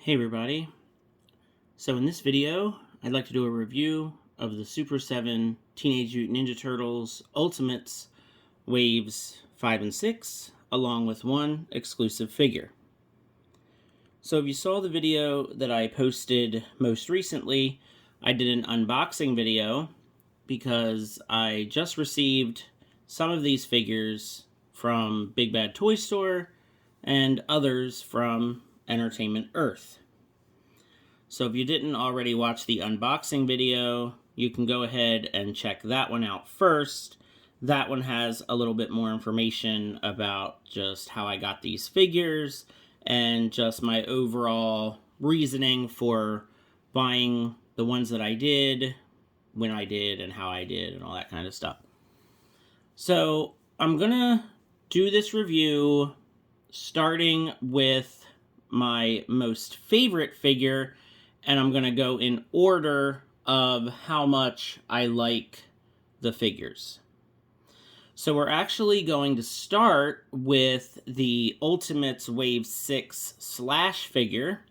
Hey everybody. So in this video, I'd like to do a review of the Super7 Teenage Mutant Ninja Turtles Ultimates Waves 5 and 6, along with one exclusive figure. So if you saw the video that I posted most recently, I did an unboxing video because I just received some of these figures from Big Bad Toy Store and others from Entertainment Earth. So if you didn't already watch the unboxing video, you can go ahead and check that one out first. That one has a little bit more information about just how I got these figures and just my overall reasoning for buying the ones that I did, when I did, and how I did, and all that kind of stuff. So I'm gonna do this review starting with my most favorite figure, and I'm going to go in order of how much I like the figures. So we're actually going to start with the Ultimates Wave 6 Slash figure.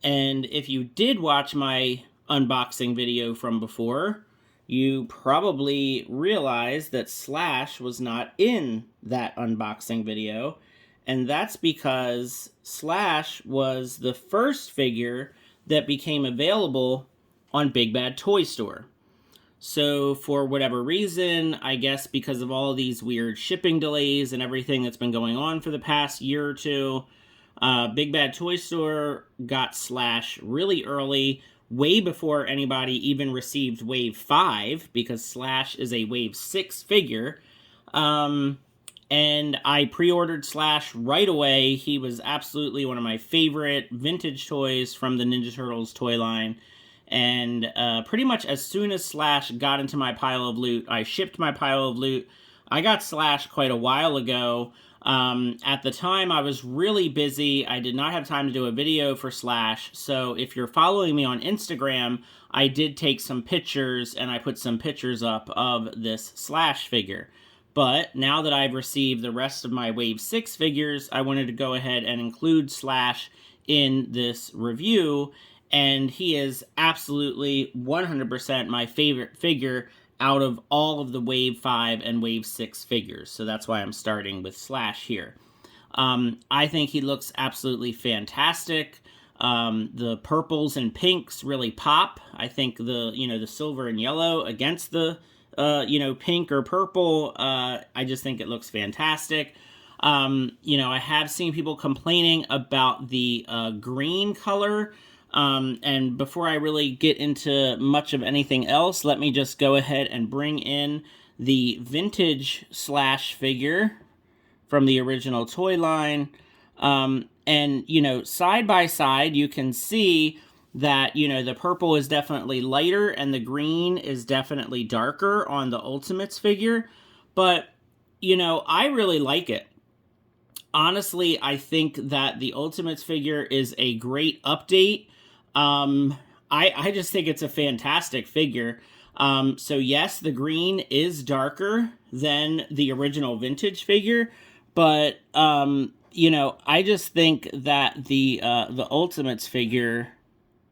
And if you did watch my unboxing video from before, you probably realized that Slash was not in that unboxing video. And that's because Slash was the first figure that became available on Big Bad Toy Store. So for whatever reason, I guess because of all these weird shipping delays and everything that's been going on for the past year or two, Big Bad Toy Store got Slash really early, way before anybody even received Wave 5, because Slash is a Wave 6 figure. And I pre-ordered Slash right away. He was absolutely one of my favorite vintage toys from the Ninja Turtles toy line. And pretty much as soon as Slash got into my pile of loot, I shipped my pile of loot. I got Slash quite a while ago. At the time, I was really busy. I did not have time to do a video for Slash. So if you're following me on Instagram, I did take some pictures, and I put some pictures up of this Slash figure. But now that I've received the rest of my Wave 6 figures, I wanted to go ahead and include Slash in this review. And he is absolutely 100% my favorite figure out of all of the Wave 5 and Wave 6 figures. So that's why I'm starting with Slash here. I think he looks absolutely fantastic. The purples and pinks really pop. I think the silver and yellow against the pink or purple, I just think it looks fantastic. I have seen people complaining about the green color. And before I really get into much of anything else, let me just go ahead and bring in the vintage Slash figure from the original toy line. And side by side, you can see that, the purple is definitely lighter and the green is definitely darker on the Ultimates figure. But, I really like it. Honestly, I think that the Ultimates figure is a great update. I just think it's a fantastic figure. So yes, the green is darker than the original vintage figure, but, I just think that the Ultimates figure,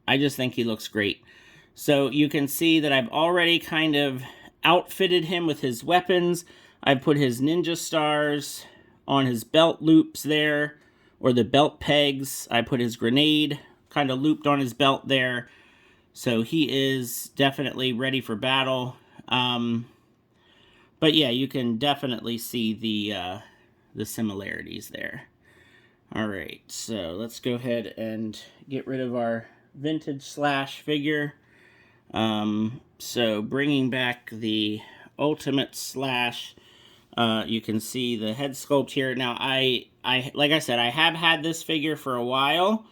I just think he looks great. So you can see that I've already kind of outfitted him with his weapons. I've put his ninja stars on his belt loops there, or the belt pegs. I put his grenade kind of looped on his belt there. So he is definitely ready for battle. But yeah, you can definitely see the similarities there. All right, so let's go ahead and get rid of our vintage Slash figure. So bringing back the Ultimate Slash, you can see the head sculpt here. Now, I like I said, I have had this figure for a while.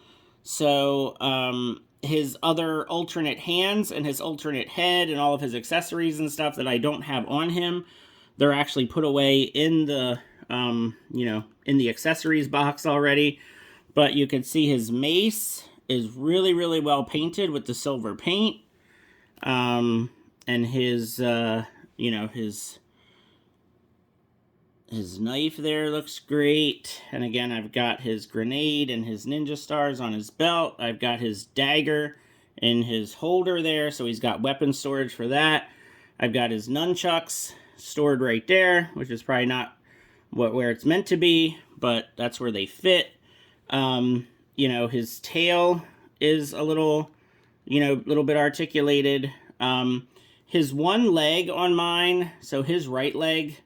So, his other alternate hands and his alternate head and all of his accessories and stuff that I don't have on him, they're actually put away in the, in the accessories box already. But you can see his mace is really, really well painted with the silver paint. And his His knife there looks great. And again, I've got his grenade and his ninja stars on his belt. I've got his dagger in his holder there, so he's got weapon storage for that. I've got his nunchucks stored right there, which is probably not where it's meant to be, but that's where they fit. You know, his tail is a little, little bit articulated. His one leg on mine, so his right leg,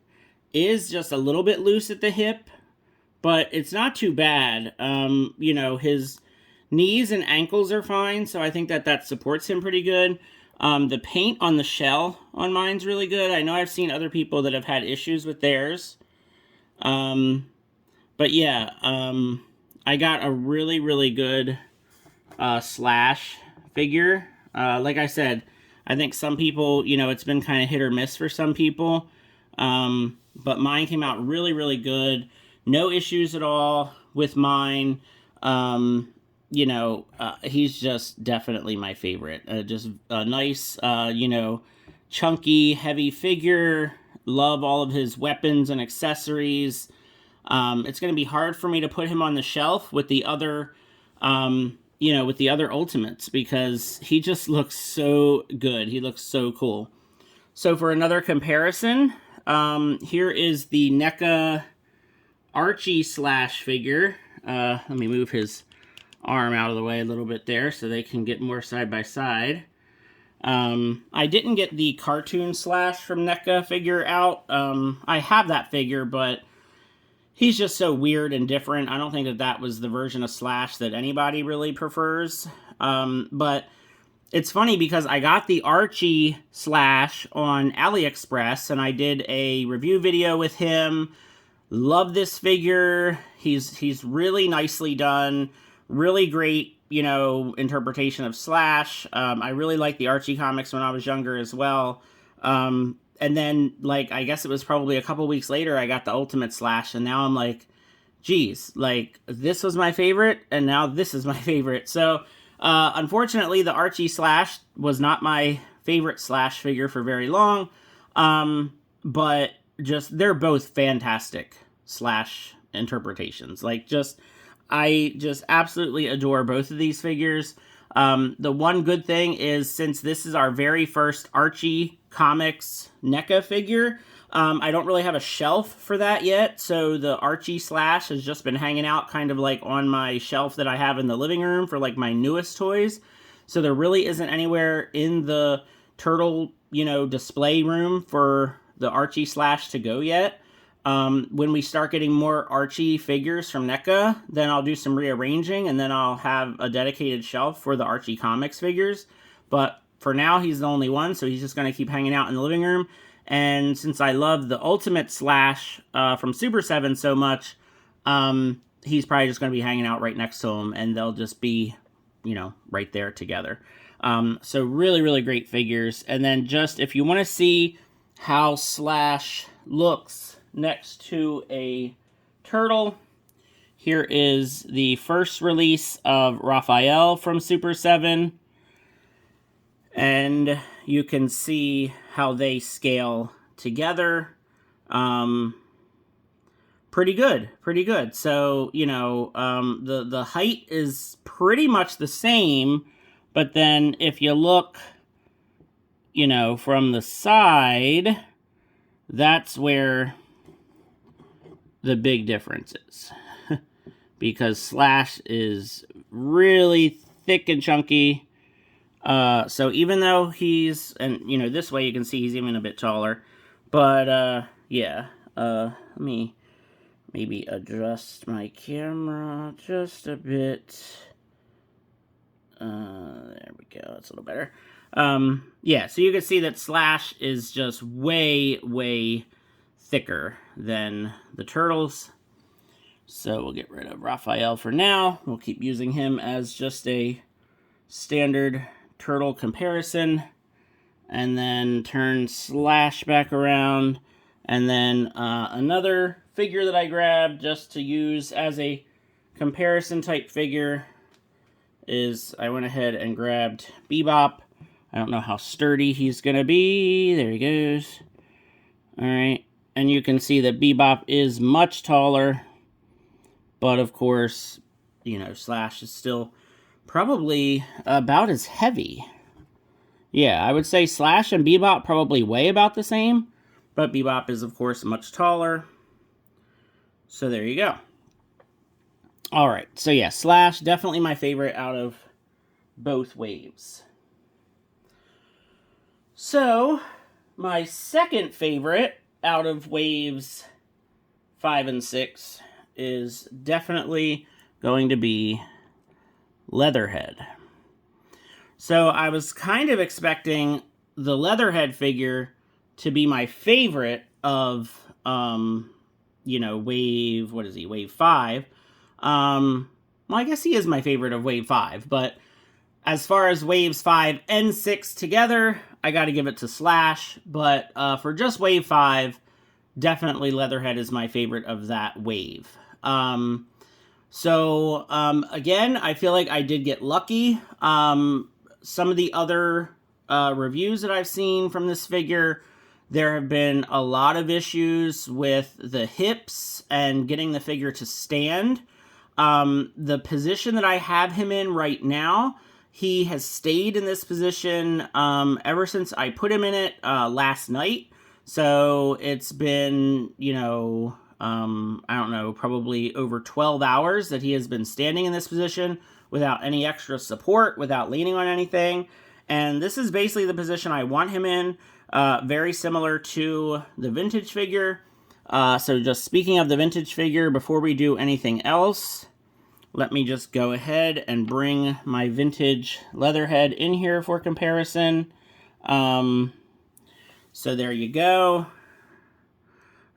is just a little bit loose at the hip, but it's not too bad. His knees and ankles are fine, so I think that supports him pretty good. The paint on the shell on mine's really good. I know I've seen other people that have had issues with theirs. But yeah, I got a really, really good Slash figure. Like I said, I think some people, it's been kind of hit or miss for some people. But mine came out really, really good. No issues at all with mine. He's just definitely my favorite. Just a nice, chunky, heavy figure. Love all of his weapons and accessories. It's going to be hard for me to put him on the shelf with the other, with the other Ultimates, because he just looks so good. He looks so cool. So for another comparison, here is the NECA Archie Slash figure. Let me move his arm out of the way a little bit there so they can get more side by side. I didn't get the cartoon Slash from NECA figure out. I have that figure, but he's just so weird and different. I don't think that was the version of Slash that anybody really prefers. But it's funny because I got the Archie Slash on AliExpress, and I did a review video with him. Love this figure. He's really nicely done. Really great, interpretation of Slash. I really liked the Archie comics when I was younger as well. And then, I guess it was probably a couple weeks later, I got the Ultimate Slash, and now I'm like, geez, this was my favorite, and now this is my favorite. So, unfortunately, the Archie Slash was not my favorite Slash figure for very long, but they're both fantastic Slash interpretations. I just absolutely adore both of these figures. The one good thing is, since this is our very first Archie Comics NECA figure, I don't really have a shelf for that yet, so the Archie Slash has just been hanging out kind of on my shelf that I have in the living room for my newest toys. So there really isn't anywhere in the Turtle, display room for the Archie Slash to go yet. When we start getting more Archie figures from NECA, then I'll do some rearranging, and then I'll have a dedicated shelf for the Archie Comics figures. But for now, he's the only one, so he's just going to keep hanging out in the living room. And since I love the Ultimate Slash from Super7 so much, he's probably just going to be hanging out right next to him, and they'll just be, right there together. So really, really great figures. And then just, if you want to see how Slash looks next to a turtle, here is the first release of Raphael from Super7. And you can see how they scale together. Pretty good. So, the height is pretty much the same, but then if you look, from the side, that's where the big difference is. Because Slash is really thick and chunky. So even though he's, and this way you can see he's even a bit taller, but yeah, let me maybe adjust my camera just a bit. There we go, that's a little better. Yeah, so you can see that Slash is just way, way thicker than the turtles. So we'll get rid of Raphael for now. We'll keep using him as just a standard turtle comparison, and then turn Slash back around. And then another figure that I grabbed just to use as a comparison type figure is, I went ahead and grabbed Bebop. I don't know how sturdy he's gonna be. There he goes. Alright, And you can see that Bebop is much taller, but of course, you know, Slash is still probably about as heavy. Yeah, I would say Slash and Bebop probably weigh about the same, but Bebop is, of course, much taller. So there you go. All right, so yeah, Slash, definitely my favorite out of both waves. So, my second favorite out of waves 5 and 6 is definitely going to be Leatherhead. So I was kind of expecting the Leatherhead figure to be my favorite of, you know, wave, what is he, wave 5. Well, I guess he is my favorite of wave 5, but as far as waves 5 and 6 together, I got to give it to Slash, but for just wave 5, definitely Leatherhead is my favorite of that wave. Again, I feel like I did get lucky. Some of the other reviews that I've seen from this figure, there have been a lot of issues with the hips and getting the figure to stand. The position that I have him in right now, he has stayed in this position ever since I put him in it last night. So it's been, you know, I don't know, probably over 12 hours that he has been standing in this position without any extra support, without leaning on anything. And this is basically the position I want him in, very similar to the vintage figure. So just speaking of the vintage figure, before we do anything else, let me just go ahead and bring my vintage Leatherhead in here for comparison. So there you go.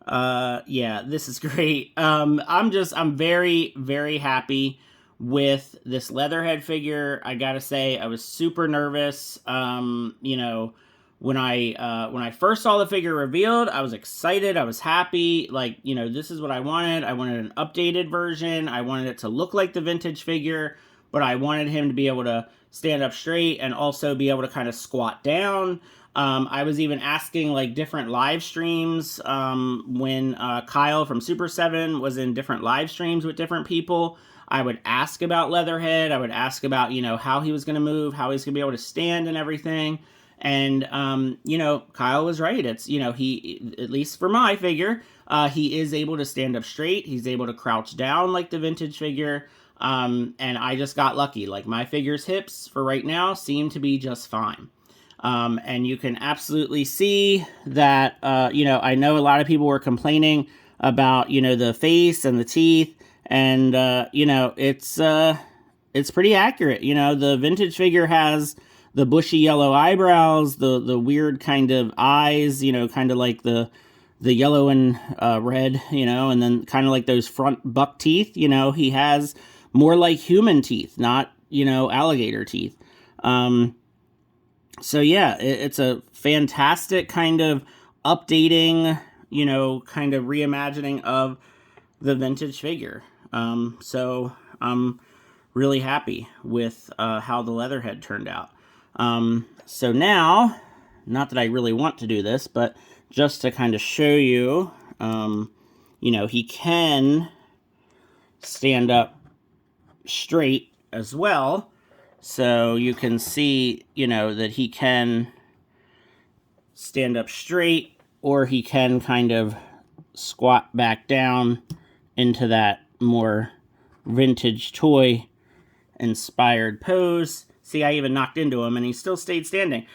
Yeah, this is great. I'm very, very happy with this Leatherhead figure. I gotta say, I was super nervous. You know, when I first saw the figure revealed, I was excited. I was happy. Like, you know, this is what I wanted. I wanted an updated version. I wanted it to look like the vintage figure, but I wanted him to be able to stand up straight and also be able to kind of squat down. I was even asking like different live streams when Kyle from Super7 was in different live streams with different people. I would ask about Leatherhead. I would ask about, you know, how he was going to move, how he's going to be able to stand and everything. And, you know, Kyle was right. It's, you know, he, at least for my figure, he is able to stand up straight. He's able to crouch down like the vintage figure. And I just got lucky. Like my figure's hips for right now seem to be just fine. And you can absolutely see that, you know, I know a lot of people were complaining about, you know, the face and the teeth, and, you know, it's pretty accurate. You know, the vintage figure has the bushy yellow eyebrows, the weird kind of eyes, you know, kind of like the yellow and red, you know, and then kind of like those front buck teeth. You know, he has more like human teeth, not, you know, alligator teeth. So yeah, it's a fantastic kind of updating, you know, kind of reimagining of the vintage figure. So I'm really happy with how the Leatherhead turned out. So now, not that I really want to do this, but just to kind of show you, you know, he can stand up straight as well. So you can see, you know, that he can stand up straight, or he can kind of squat back down into that more vintage toy inspired pose. See, I even knocked into him and he still stayed standing.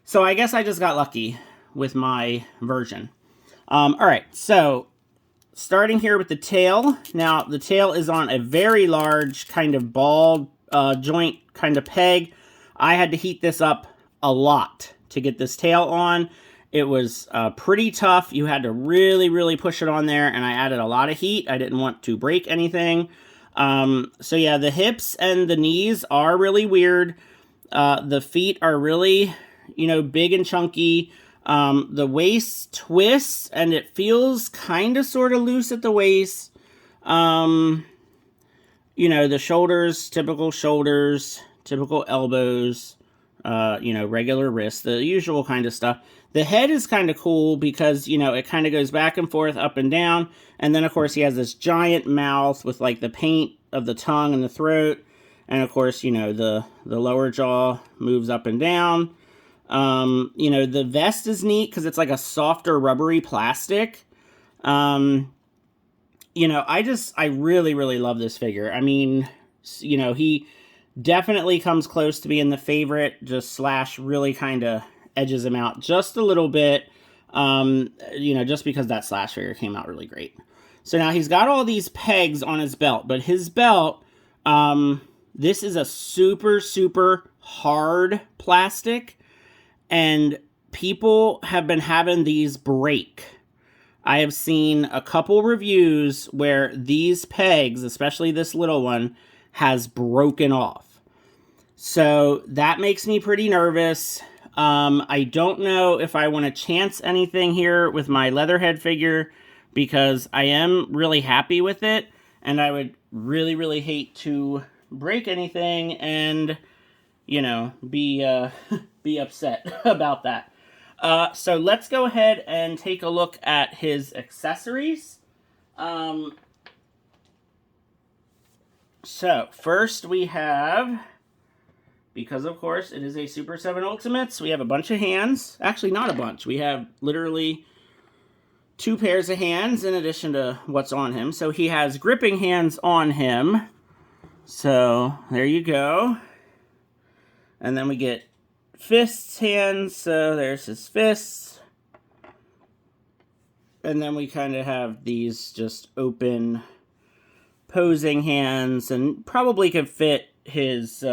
So I guess I just got lucky with my version. All right, so starting here with the tail. Now, the tail is on a very large kind of ball joint kind of peg. I had to heat this up a lot to get this tail on. It was pretty tough. You had to really, really push it on there, and I added a lot of heat. I didn't want to break anything. So yeah, the hips and the knees are really weird. The feet are really, you know, big and chunky. The waist twists, and it feels kind of sort of loose at the waist. You know, the shoulders, typical elbows. you know, regular wrist, the usual kind of stuff. The head is kind of cool because, you know, it kind of goes back and forth, up and down. And then, of course, he has this giant mouth with, like, the paint of the tongue and the throat. And, of course, you know, the lower jaw moves up and down. You know, the vest is neat because it's like a softer, rubbery plastic. You know, I really, really love this figure. I mean, you know, he definitely comes close to being the favorite, just Slash really kind of edges him out just a little bit, you know, just because that Slash figure came out really great. So now he's got all these pegs on his belt, but his belt, this is a super, super hard plastic, and people have been having these break. I have seen a couple reviews where these pegs, especially this little one, has broken off. So that makes me pretty nervous. I don't know if I want to chance anything here with my Leatherhead figure because I am really happy with it, and I would really, really hate to break anything and, you know, be upset about that. So let's go ahead and take a look at his accessories. So first we have, because of course it is a Super 7 Ultimates, we have a bunch of hands. Actually, not a bunch. We have literally 2 pairs of hands in addition to what's on him. So he has gripping hands on him. So there you go. And then we get fists hands, so there's his fists. And then we kind of have these just open posing hands, and probably could fit his,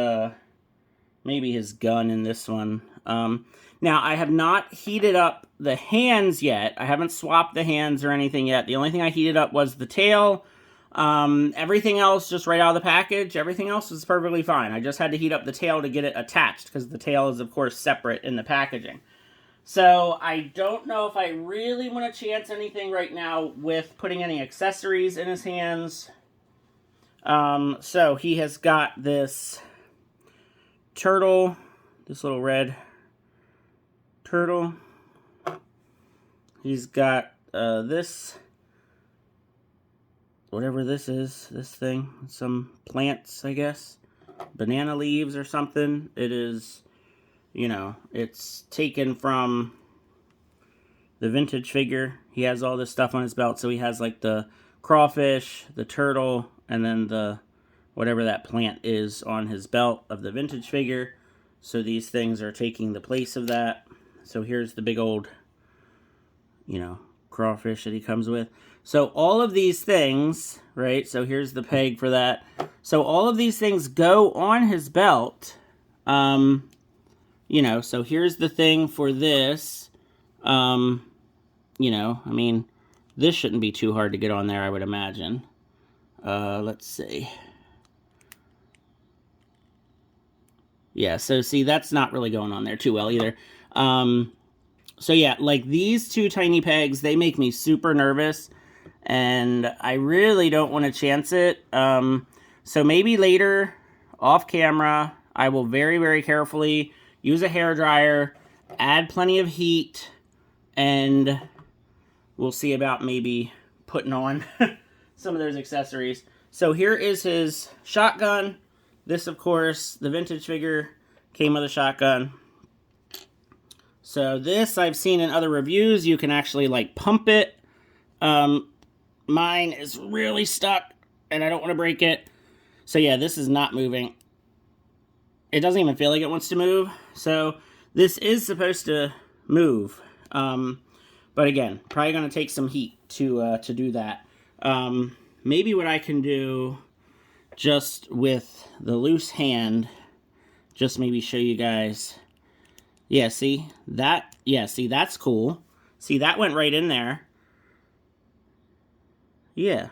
maybe his gun in this one. Now, I have not heated up the hands yet. I haven't swapped the hands or anything yet. The only thing I heated up was the tail. Everything else just right out of the package, everything else was perfectly fine. I just had to heat up the tail to get it attached because the tail is of course separate in the packaging. So I don't know if I really want to chance anything right now with putting any accessories in his hands. So he has got this turtle, this little red turtle. He's got this, whatever this is, this thing, some plants, I guess, banana leaves or something. It is, you know, it's taken from the vintage figure. He has all this stuff on his belt, so he has like the crawfish, the turtle, and then the whatever that plant is on his belt of the vintage figure. So these things are taking the place of that. So here's the big old, you know, crawfish that he comes with. So all of these things, right, so here's the peg for that. So all of these things go on his belt. You know, so here's the thing for this. You know, I mean, this shouldn't be too hard to get on there, I would imagine. Let's see. Yeah, so see, that's not really going on there too well either. So yeah, like these 2 tiny pegs, they make me super nervous, and I really don't want to chance it. So maybe later, off camera, I will very, very carefully use a hairdryer, add plenty of heat, and we'll see about maybe putting on some of those accessories. So here is his shotgun. This, of course, the vintage figure came with a shotgun. So this I've seen in other reviews. You can actually like pump it. Mine is really stuck and I don't want to break it. So yeah, this is not moving. It doesn't even feel like it wants to move. So this is supposed to move. But again, probably going to take some heat to do that. Maybe what I can do just with the loose hand, just maybe show you guys. Yeah, see that? Yeah, see, that's cool. See, that went right in there. Yeah,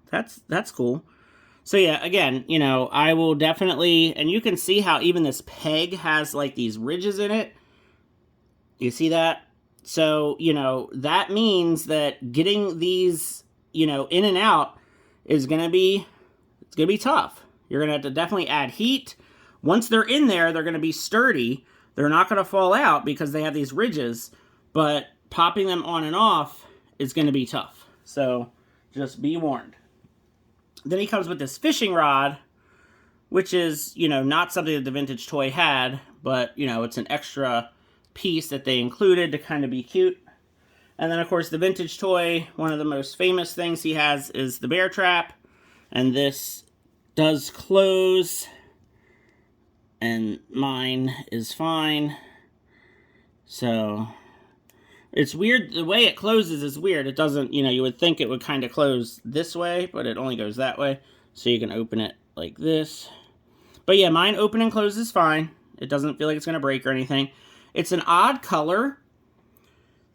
that's cool. So yeah, again, you know, I will definitely, and you can see how even this peg has like these ridges in it. You see that? So, you know, that means that getting these, you know, in and out is going to be, it's going to be tough. You're going to have to definitely add heat. Once they're in there, they're going to be sturdy. They're not going to fall out because they have these ridges, but popping them on and off is going to be tough. So just be warned. Then he comes with this fishing rod, which is, you know, not something that the vintage toy had, but, you know, it's an extra piece that they included to kind of be cute. And then, of course, the vintage toy, one of the most famous things he has is the bear trap. And this does close, and mine is fine. So it's weird. The way it closes is weird. It doesn't, you know, you would think it would kind of close this way, but it only goes that way. So you can open it like this. But yeah, mine open and closes fine. It doesn't feel like it's going to break or anything. It's an odd color.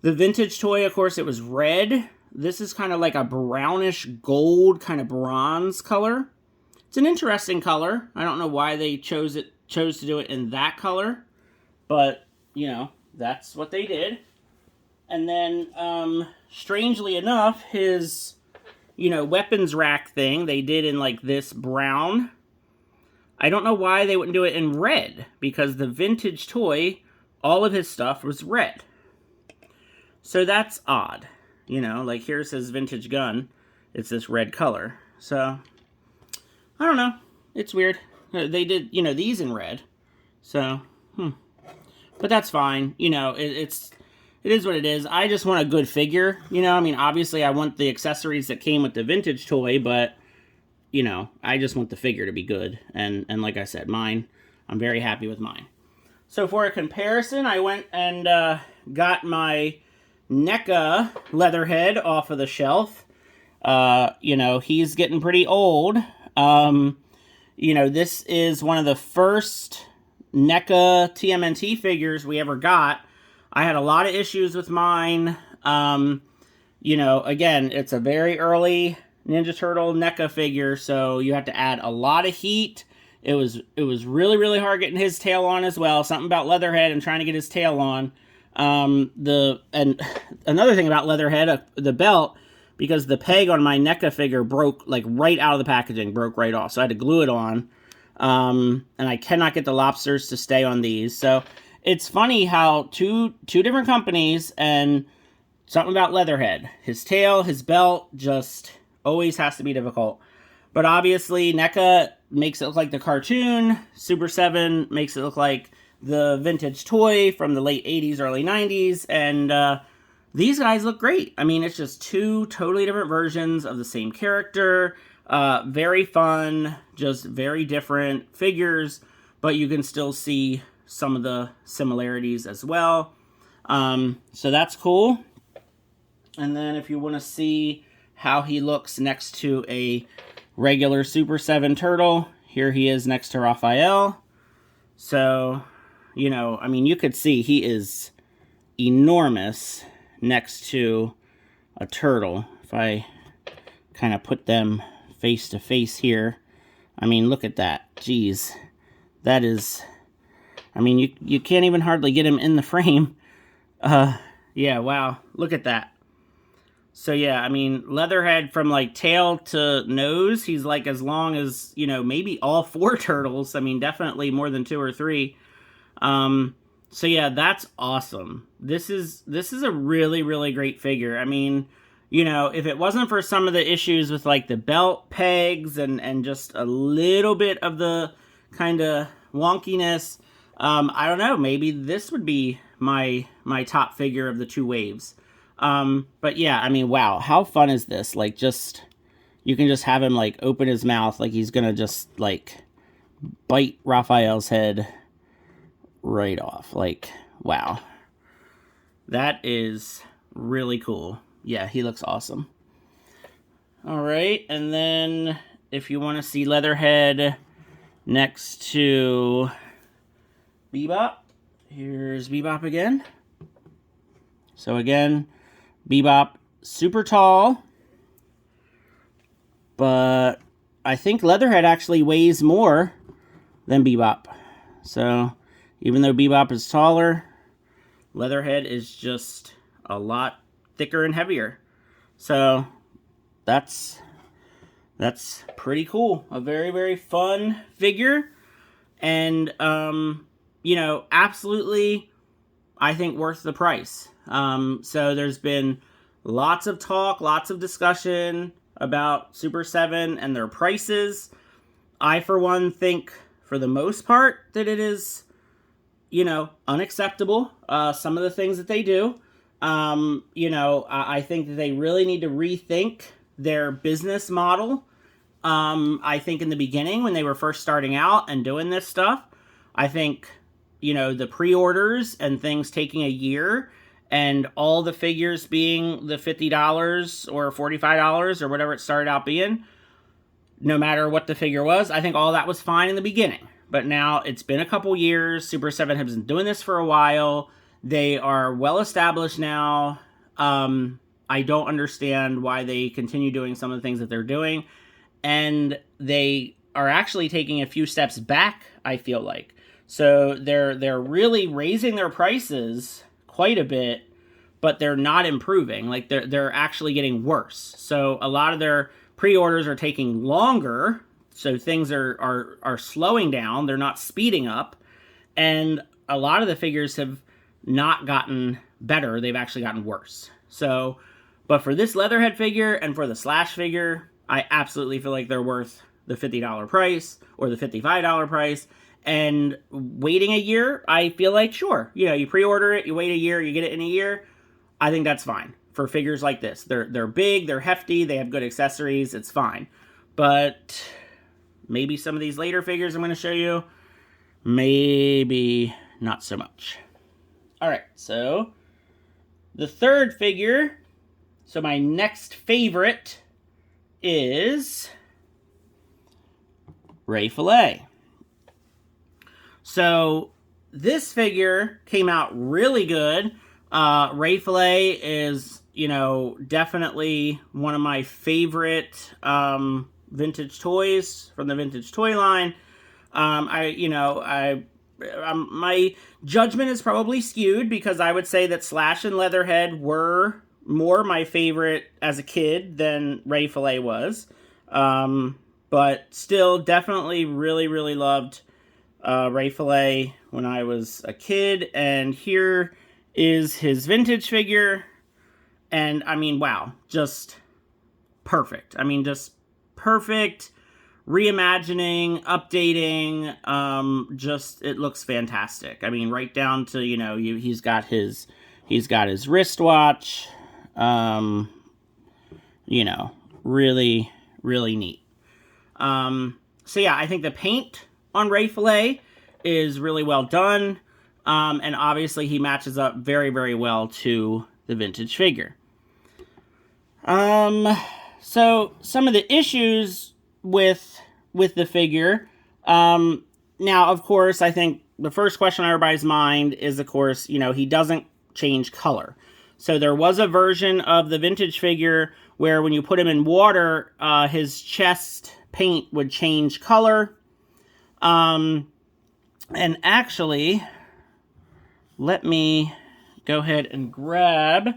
The vintage toy, of course, it was red. This is kind of like a brownish gold, kind of bronze color. It's an interesting color. I don't know why they chose to do it in that color, but, you know, that's what they did. And then, strangely enough, his, you know, weapons rack thing, they did in, like, this brown. I don't know why they wouldn't do it in red, because the vintage toy, all of his stuff was red. So that's odd. You know, like here's his vintage gun. It's this red color. So, I don't know. It's weird. They did, you know, these in red. So, But that's fine. You know, it is what it is. I just want a good figure. You know, I mean, obviously I want the accessories that came with the vintage toy, but, you know, I just want the figure to be good. And like I said, mine, I'm very happy with mine. So for a comparison, I went and got my NECA Leatherhead off of the shelf. You know, he's getting pretty old. You know, this is one of the first NECA TMNT figures we ever got. I had a lot of issues with mine. You know, again, it's a very early Ninja Turtle NECA figure, so you have to add a lot of heat. It was really, really hard getting his tail on as well. Something about Leatherhead and trying to get his tail on. And another thing about Leatherhead, the belt, because the peg on my NECA figure broke like right out of the packaging, broke right off. So I had to glue it on. And I cannot get the lobsters to stay on these. So it's funny how two different companies, and something about Leatherhead. His tail, his belt, just always has to be difficult. But obviously, NECA makes it look like the cartoon. Super7 makes it look like the vintage toy from the late 80s, early 90s. And these guys look great. I mean, it's just two totally different versions of the same character. Very fun, just very different figures. But you can still see some of the similarities as well. So that's cool. And then if you want to see how he looks next to a regular Super 7 turtle, here he is next to Raphael. So, you know, I mean, you could see he is enormous next to a turtle. If I kind of put them face to face here, I mean, look at that. Jeez, that is, I mean, you can't even hardly get him in the frame. Yeah, wow, look at that. So yeah, I mean, Leatherhead from like tail to nose, he's like as long as, you know, maybe all four turtles. I mean, definitely more than 2 or 3. So yeah, that's awesome. This is a really, really great figure. I mean, you know, if it wasn't for some of the issues with like the belt pegs and just a little bit of the kind of wonkiness, I don't know, maybe this would be my top figure of the 2 waves. But yeah, I mean, wow, how fun is this? Like, just, you can just have him, like, open his mouth like he's gonna just, like, bite Raphael's head right off. Like, wow. That is really cool. Yeah, he looks awesome. Alright, and then if you want to see Leatherhead next to Bebop, here's Bebop again. So again, Bebop, super tall, but I think Leatherhead actually weighs more than Bebop. So even though Bebop is taller, Leatherhead is just a lot thicker and heavier. So that's pretty cool. A very, very fun figure. And absolutely, I think, worth the price. So there's been lots of talk, lots of discussion about Super 7 and their prices. I, for one, think, for the most part, that it is, unacceptable. Some of the things that they do. I think that they really need to rethink their business model. I think in the beginning, when they were first starting out and doing this stuff, I think, the pre-orders and things taking a year and all the figures being the $50 or $45 or whatever it started out being, no matter what the figure was, I think all that was fine in the beginning. But now it's been a couple years. Super 7 has been doing this for a while. They are well established now. I don't understand why they continue doing some of the things that they're doing. And they are actually taking a few steps back, I feel like. So they're really raising their prices quite a bit, but they're not improving. Like they're actually getting worse. So a lot of their pre-orders are taking longer, so things are slowing down. They're not speeding up, and a lot of the figures have not gotten better. They've actually gotten worse. So, but for this Leatherhead figure and for the Slash figure, I absolutely feel like they're worth the $50 price or the $55 price. And waiting a year, I feel like, sure, you pre-order it, you wait a year, you get it in a year. I think that's fine for figures like this. They're big, they're hefty, they have good accessories, it's fine. But maybe some of these later figures I'm going to show you, maybe not so much. All right, so the third figure, so my next favorite is Ray Fillet. So this figure came out really good. Ray Fillet is, definitely one of my favorite vintage toys from the vintage toy line. My judgment is probably skewed because I would say that Slash and Leatherhead were more my favorite as a kid than Ray Fillet was. But still, definitely really, really loved Ray Fillet when I was a kid. And here is his vintage figure. And I mean, wow, just perfect. I mean, just perfect. Reimagining, updating, just it looks fantastic. I mean, right down to, he's got his wristwatch. Really, really neat. So yeah, I think the paint on Ray Fillet is really well done. And obviously he matches up very, very well to the vintage figure. So some of the issues with the figure, now, of course, I think the first question on everybody's mind is, of course, he doesn't change color. So there was a version of the vintage figure where when you put him in water, his chest paint would change color. And actually, let me go ahead and grab,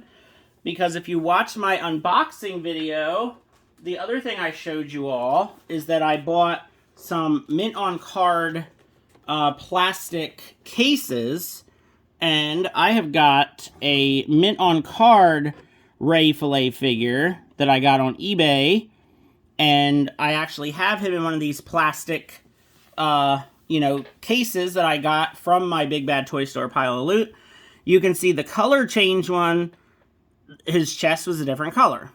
because if you watch my unboxing video, the other thing I showed you all is that I bought some mint on card plastic cases, and I have got a mint on card Ray Fillet figure that I got on eBay, and I actually have him in one of these plastic cases that I got from my Big Bad Toy Store pile of loot. You can see the color change one, his chest was a different color.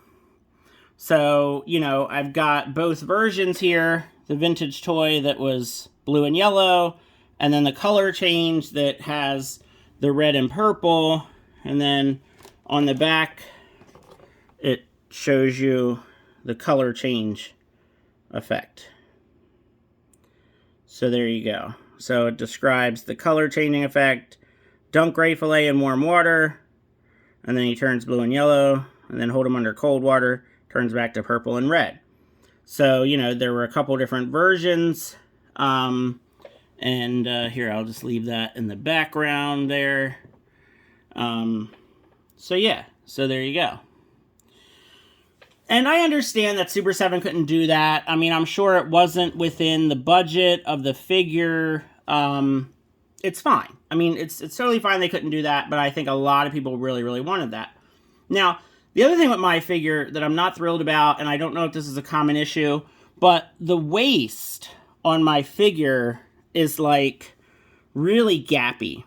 So, I've got both versions here, the vintage toy that was blue and yellow, and then the color change that has the red and purple, and then on the back, it shows you the color change effect. So there you go. So it describes the color changing effect. Dunk Ray Fillet in warm water, and then he turns blue and yellow, and then hold him under cold water, turns back to purple and red. So, there were a couple different versions. Here, I'll just leave that in the background there. So yeah, so there you go. And I understand that Super 7 couldn't do that. I mean, I'm sure it wasn't within the budget of the figure. it's fine. I mean, it's totally fine they couldn't do that, but I think a lot of people really, really wanted that. Now, the other thing with my figure that I'm not thrilled about, and I don't know if this is a common issue, but the waist on my figure is like really gappy.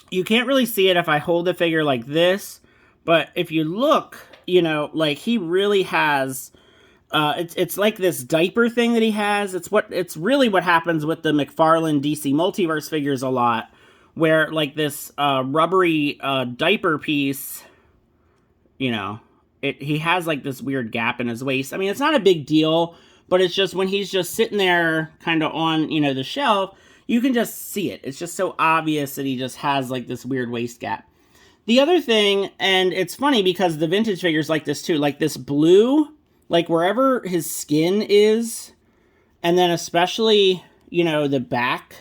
You can't really see it if I hold the figure like this, but if you look, you know, like he really has, it's like this diaper thing that he has. It's really what happens with the McFarlane DC Multiverse figures a lot, where like this rubbery diaper piece, you know, he has like this weird gap in his waist. I mean, it's not a big deal, but it's just when he's just sitting there kind of on, you know, the shelf, you can just see it. It's just so obvious that he just has like this weird waist gap. The other thing, and it's funny because the vintage figures like this too, like this blue, like wherever his skin is, and then especially, you know, the back,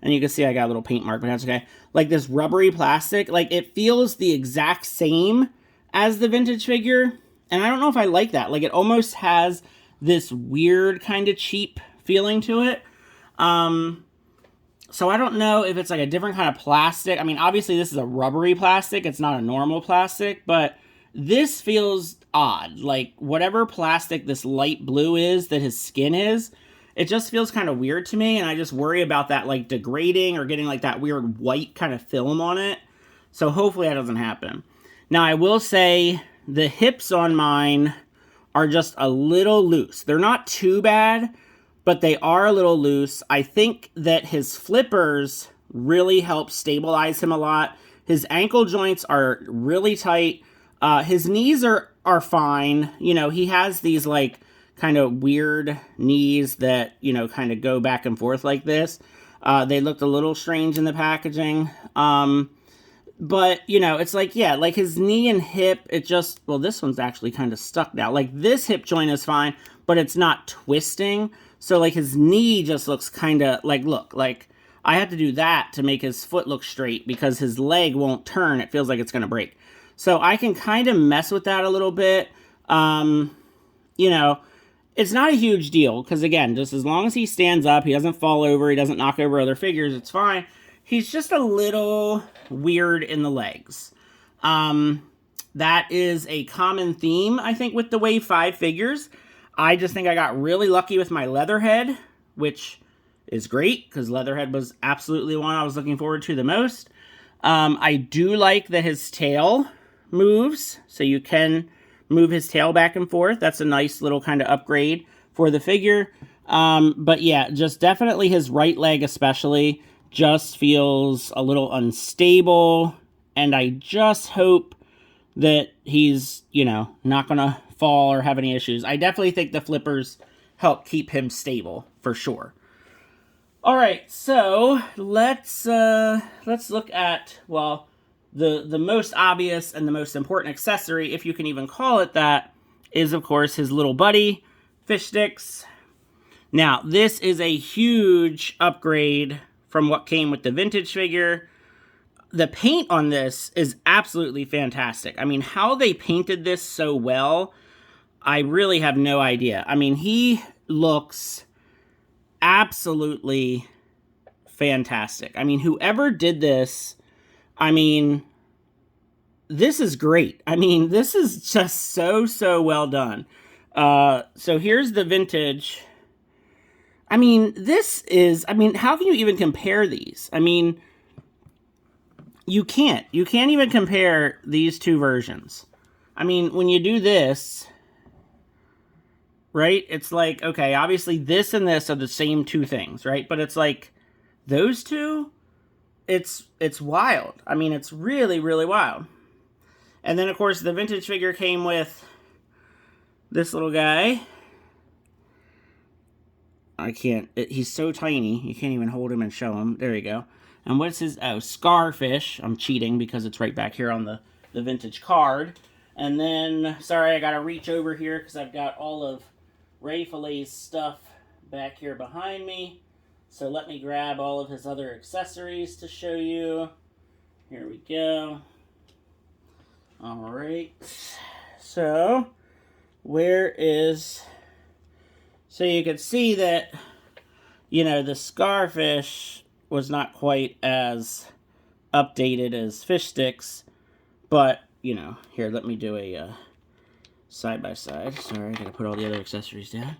and you can see I got a little paint mark, but that's okay. Like this rubbery plastic, like it feels the exact same as the vintage figure, and I don't know if I like that. Like it almost has this weird kind of cheap feeling to it. So I don't know if it's like a different kind of plastic. I mean, obviously this is a rubbery plastic. It's not a normal plastic, but this feels odd. Like whatever plastic this light blue is that his skin is, it just feels kind of weird to me. And I just worry about that like degrading or getting like that weird white kind of film on it. So hopefully that doesn't happen. Now I will say the hips on mine are just a little loose. They're not too bad, but they are a little loose. I think that his flippers really help stabilize him a lot. His ankle joints are really tight. His knees are fine. You know, he has these like kind of weird knees that, you know, kind of go back and forth like this. They looked a little strange in the packaging. But, you know, it's like, yeah, like his knee and hip, it just, well, this one's actually kind of stuck now. Like this hip joint is fine, but it's not twisting. So like his knee just looks kind of like, look, like I have to do that to make his foot look straight because his leg won't turn. It feels like it's going to break. So I can kind of mess with that a little bit. You know, it's not a huge deal because again, just as long as he stands up, he doesn't fall over, he doesn't knock over other figures, it's fine. He's just a little weird in the legs. That is a common theme, I think, with the Wave 5 figures. I just think I got really lucky with my Leatherhead, which is great, because Leatherhead was absolutely the one I was looking forward to the most. I do like that his tail moves, so you can move his tail back and forth. That's a nice little kind of upgrade for the figure. But yeah, just definitely his right leg especially just feels a little unstable, and I just hope that he's, you know, not gonna fall or have any issues. I definitely think the flippers help keep him stable for sure. All right, so let's look at, well, the most obvious and the most important accessory, if you can even call it that, is of course his little buddy, Fish Sticks. Now, this is a huge upgrade from what came with the vintage figure. The paint on this is absolutely fantastic. I mean, how they painted this so well, I really have no idea. I mean, he looks absolutely fantastic. I mean, whoever did this, I mean, this is great. I mean, this is just so well done. So here's the vintage. I mean, this is, I mean, how can you even compare these? I mean, you can't even compare these two versions. I mean, when you do this, right, it's like, okay, obviously this and this are the same two things, right? But it's like, those two, it's wild. I mean, it's really, really wild. And then, of course, the vintage figure came with this little guy. He's so tiny, you can't even hold him and show him. There you go. And what's his, oh, Scarfish. I'm cheating because it's right back here on the vintage card. And then, sorry, I gotta reach over here because I've got all of Ray Filet's stuff back here behind me. So let me grab all of his other accessories to show you. Here we go. All right. So, so you can see that, you know, the Scarfish was not quite as updated as Fish Sticks, but, you know, here, let me do a side-by-side. Sorry, I gotta put all the other accessories down.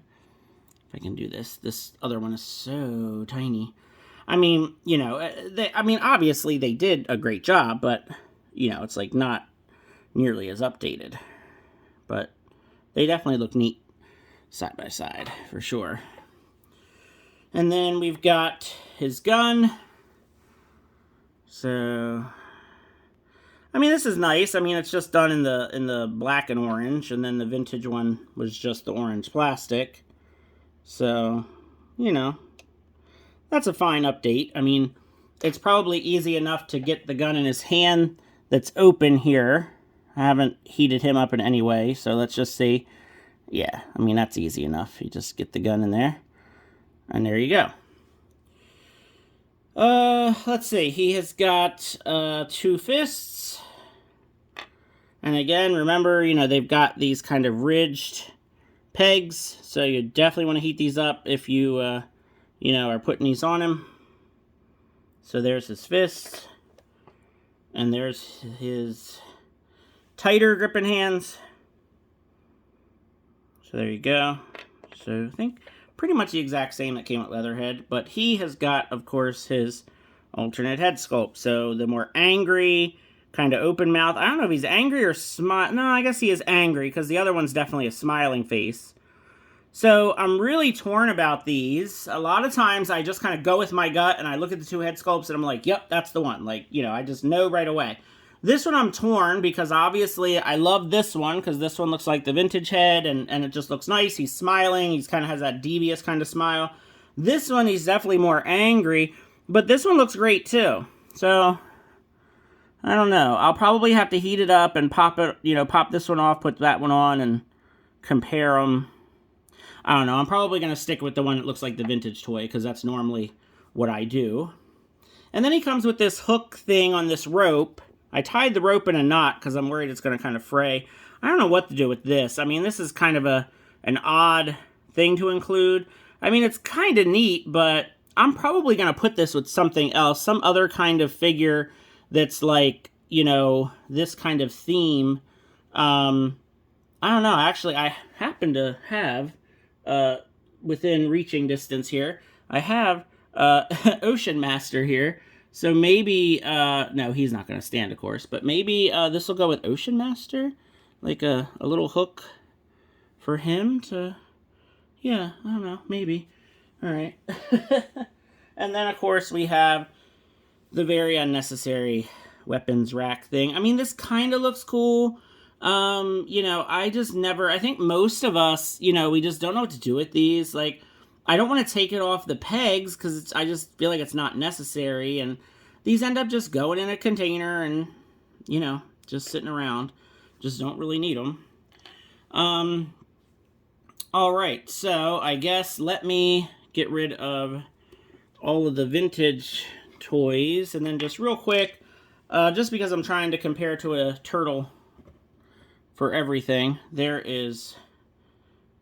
If I can do this. This other one is so tiny. I mean, you know, obviously they did a great job, but, you know, it's like not nearly as updated. But they definitely look neat side by side, for sure. And then we've got his gun. So, I mean, this is nice. I mean, it's just done in the black and orange, and then the vintage one was just the orange plastic. So, you know, that's a fine update. I mean, it's probably easy enough to get the gun in his hand that's open here. I haven't heated him up in any way, so let's just see. Yeah, I mean, that's easy enough. You just get the gun in there, and there you go. Let's see. He has got 2 fists. And again, remember, you know, they've got these kind of ridged pegs, so you definitely want to heat these up if you, you know, are putting these on him. So there's his fist, and there's his tighter gripping hands. So there you go. So I think pretty much the exact same that came with Leatherhead, but he has got, of course, his alternate head sculpt. So the more angry, kind of open mouth. I don't know if he's angry or smile. No, I guess he is angry, because the other one's definitely a smiling face. So I'm really torn about these. A lot of times I just kind of go with my gut and I look at the 2 head sculpts and I'm like, yep, that's the one. Like, you know, I just know right away. This one I'm torn because obviously I love this one because this one looks like the vintage head and it just looks nice. He's smiling. He's kind of has that devious kind of smile. This one, he's definitely more angry, but this one looks great too. So, I don't know. I'll probably have to heat it up and pop it, you know, pop this one off, put that one on and compare them. I don't know. I'm probably going to stick with the one that looks like the vintage toy because that's normally what I do. And then he comes with this hook thing on this rope. I tied the rope in a knot because I'm worried it's going to kind of fray. I don't know what to do with this. I mean, this is kind of an odd thing to include. I mean, it's kind of neat, but I'm probably going to put this with something else. Some other kind of figure that's like, you know, this kind of theme. I don't know. Actually, I happen to have, within reaching distance here, I have Ocean Master here. So maybe, no, he's not going to stand, of course, but maybe this will go with Ocean Master, like a little hook for him to, yeah, I don't know, maybe. All right. And then, of course, we have the very unnecessary weapons rack thing. I mean, this kind of looks cool. You know, I think most of us, you know, we just don't know what to do with these. Like, I don't want to take it off the pegs because I just feel like it's not necessary. And these end up just going in a container and, you know, just sitting around. Just don't really need them. All right, so I guess let me get rid of all of the vintage toys. And then just real quick, just because I'm trying to compare to a turtle for everything, there is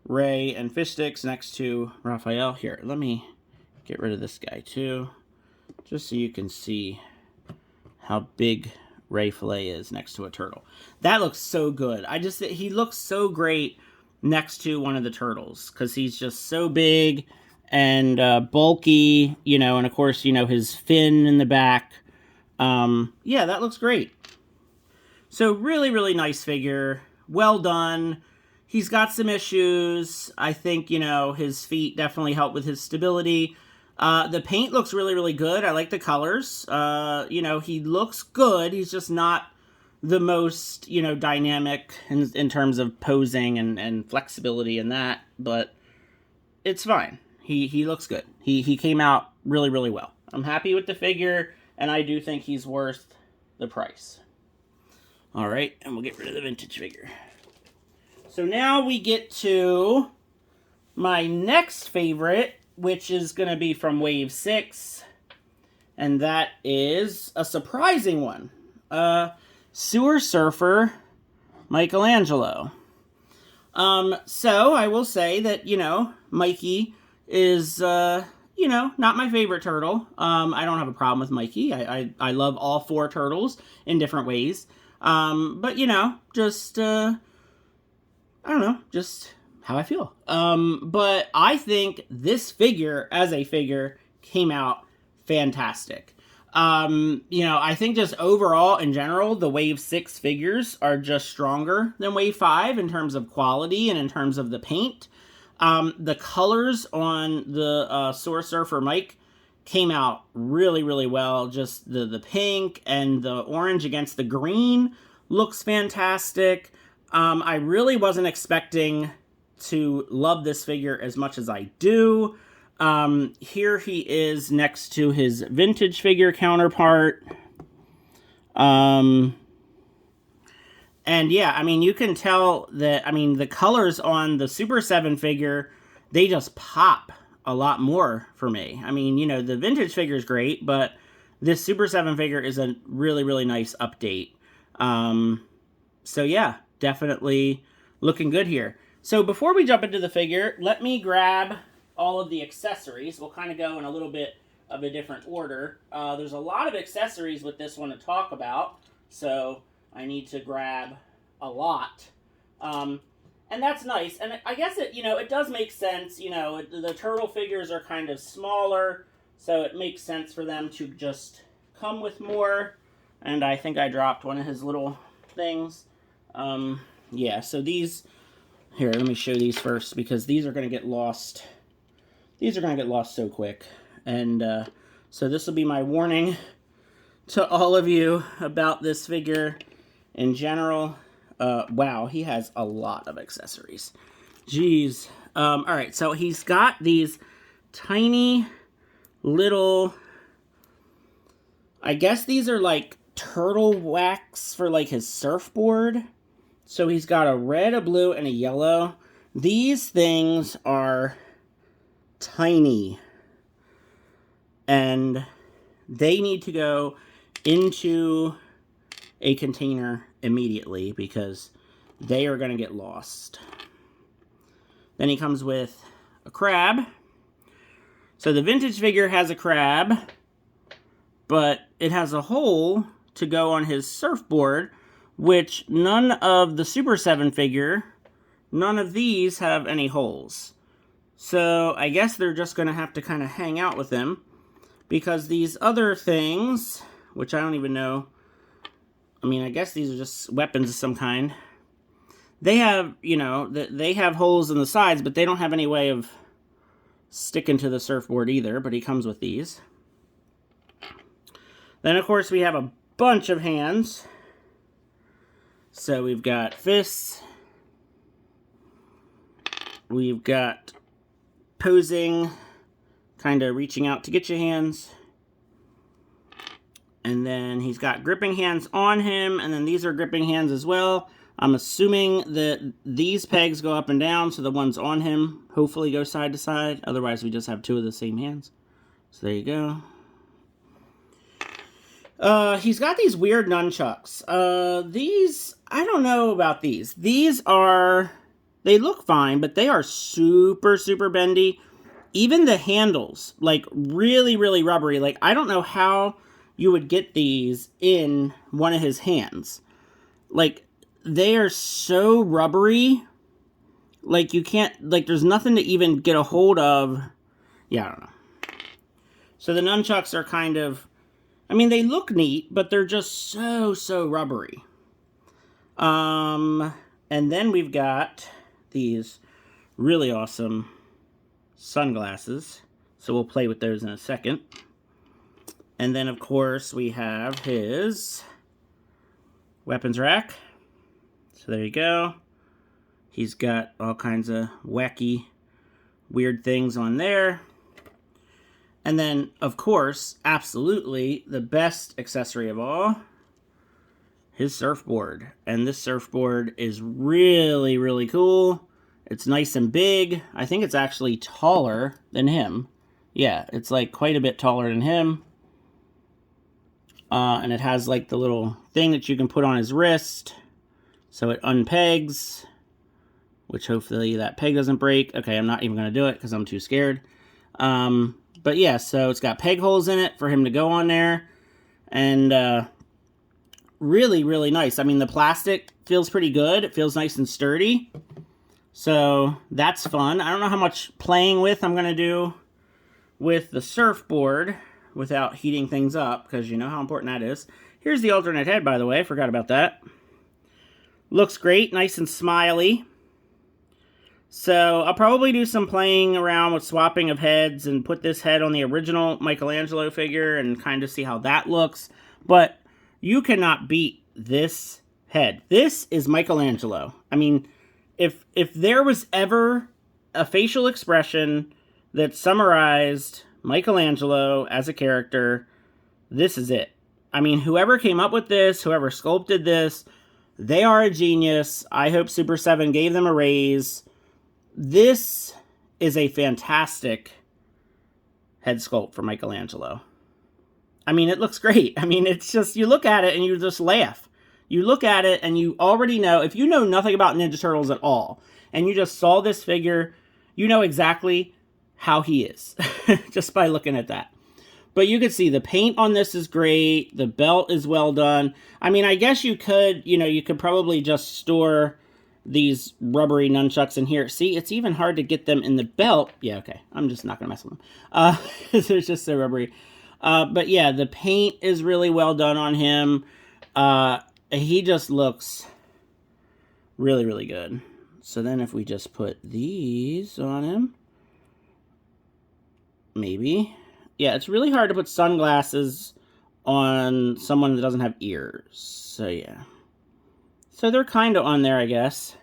Ray and Fish Sticks next to Raphael. Here, let me get rid of this guy too, just so you can see how big Ray Fillet is next to a turtle. That looks so good. He looks so great next to one of the turtles because he's just so big and bulky, you know, and of course, you know, his fin in the back. Yeah, that looks great. So really, really nice figure. Well done. He's got some issues. I think, you know, his feet definitely help with his stability. The paint looks really, really good. I like the colors. You know, he looks good. He's just not the most, you know, dynamic in terms of posing and flexibility and that, but it's fine. He looks good. He came out really, really well. I'm happy with the figure, and I do think he's worth the price. All right, and we'll get rid of the vintage figure. So now we get to my next favorite, which is going to be from Wave 6, and that is a surprising one. Sewer Surfer Michelangelo. So I will say that, you know, Mikey is, you you know, not my favorite turtle. I don't have a problem with Mikey. I love all 4 turtles in different ways. But, you know, just, I don't know, just how I feel. But I think this figure, as a figure, came out fantastic. You know, I think just overall, in general, the Wave 6 figures are just stronger than Wave 5 in terms of quality and in terms of the paint. The colors on the Soar Surfer Mike came out really, really well. Just the pink and the orange against the green looks fantastic. I really wasn't expecting to love this figure as much as I do. Here he is next to his vintage figure counterpart. And yeah, I mean, you can tell that, I mean, the colors on the Super 7 figure, they just pop a lot more for me. I mean, you know, the vintage figure is great, but this Super 7 figure is a really, really nice update. So yeah, definitely looking good here. So before we jump into the figure, let me grab all of the accessories. We'll kind of go in a little bit of a different order. There's a lot of accessories with this one to talk about, so I need to grab a lot. And that's nice. And I guess it, you know, it does make sense. You know, the turtle figures are kind of smaller, so it makes sense for them to just come with more. And I think I dropped one of his little things. Yeah, so these, here, let me show these first, because these are going to get lost. These are going to get lost so quick. And so this will be my warning to all of you about this figure in general. Wow, he has a lot of accessories. Jeez. All right, so he's got these tiny little, I guess these are like turtle wax for like his surfboard. So he's got a red, a blue, and a yellow. These things are tiny. And they need to go into a container immediately because they are going to get lost. Then he comes with a crab. So the vintage figure has a crab, but it has a hole to go on his surfboard, which none of the Super 7 figure, none of these have any holes. So I guess they're just going to have to kind of hang out with him, because these other things, which I don't even know, I mean, I guess these are just weapons of some kind. They have, you know, they have holes in the sides, but they don't have any way of sticking to the surfboard either, but he comes with these. Then, of course, we have a bunch of hands. So we've got fists. We've got posing, kind of reaching out to get your hands. And then he's got gripping hands on him, and then these are gripping hands as well. I'm assuming that these pegs go up and down, so the ones on him hopefully go side to side. Otherwise, we just have 2 of the same hands. So there you go. He's got these weird nunchucks. These, I don't know about these. These are, they look fine, but they are super, super bendy. Even the handles, like, really, really rubbery. Like, I don't know how you would get these in one of his hands. Like, they are so rubbery. Like, you can't, like, there's nothing to even get a hold of. Yeah, I don't know. So the nunchucks are kind of, I mean, they look neat, but they're just so, so rubbery. And then we've got these really awesome sunglasses. So we'll play with those in a second. And then, of course, we have his weapons rack. So there you go. He's got all kinds of wacky, weird things on there. And then, of course, absolutely the best accessory of all, his surfboard. And this surfboard is really, really cool. It's nice and big. I think it's actually taller than him. Yeah, it's like quite a bit taller than him. And it has like the little thing that you can put on his wrist. So it unpegs, which hopefully that peg doesn't break. Okay, I'm not even going to do it because I'm too scared. But yeah, so it's got peg holes in it for him to go on there. And really, really nice. I mean, the plastic feels pretty good. It feels nice and sturdy. So that's fun. I don't know how much playing with I'm going to do with the surfboard without heating things up, because you know how important that is. Here's the alternate head, by the way. Forgot about that. Looks great. Nice and smiley. So I'll probably do some playing around with swapping of heads and put this head on the original Michelangelo figure and kind of see how that looks. But you cannot beat this head. This is Michelangelo. I mean, if there was ever a facial expression that summarized Michelangelo as a character, this is it. I mean, whoever came up with this, whoever sculpted this, they are a genius. I hope Super7 gave them a raise. This is a fantastic head sculpt for Michelangelo. I mean, it looks great. I mean, it's just, you look at it and you just laugh. You look at it and you already know, if you know nothing about Ninja Turtles at all, and you just saw this figure, you know exactly how he is, just by looking at that. But you can see the paint on this is great. The belt is well done. I mean, I guess you could, you could probably just store these rubbery nunchucks in here. See, it's even hard to get them in the belt. Yeah, okay. I'm just not going to mess with them. They're just so rubbery. But yeah, the paint is really well done on him. He just looks really, really good. So then if we just put these on him, maybe. Yeah, it's really hard to put sunglasses on someone that doesn't have ears. So yeah. So they're kind of on there, I guess.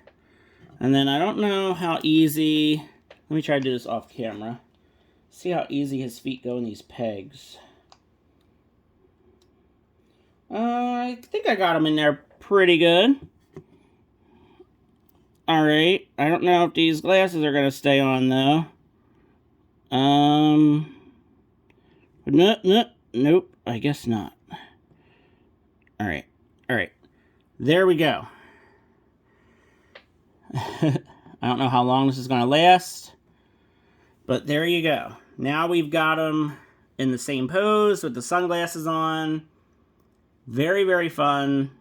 And then I don't know how easy... Let me try to do this off camera. See how easy his feet go in these pegs. I think I got him in there pretty good. Alright. I don't know if these glasses are going to stay on, though. Nope. I guess not. Alright. Alright. There we go. I don't know how long this is going to last. But there you go. Now we've got him in the same pose with the sunglasses on. Very, very fun.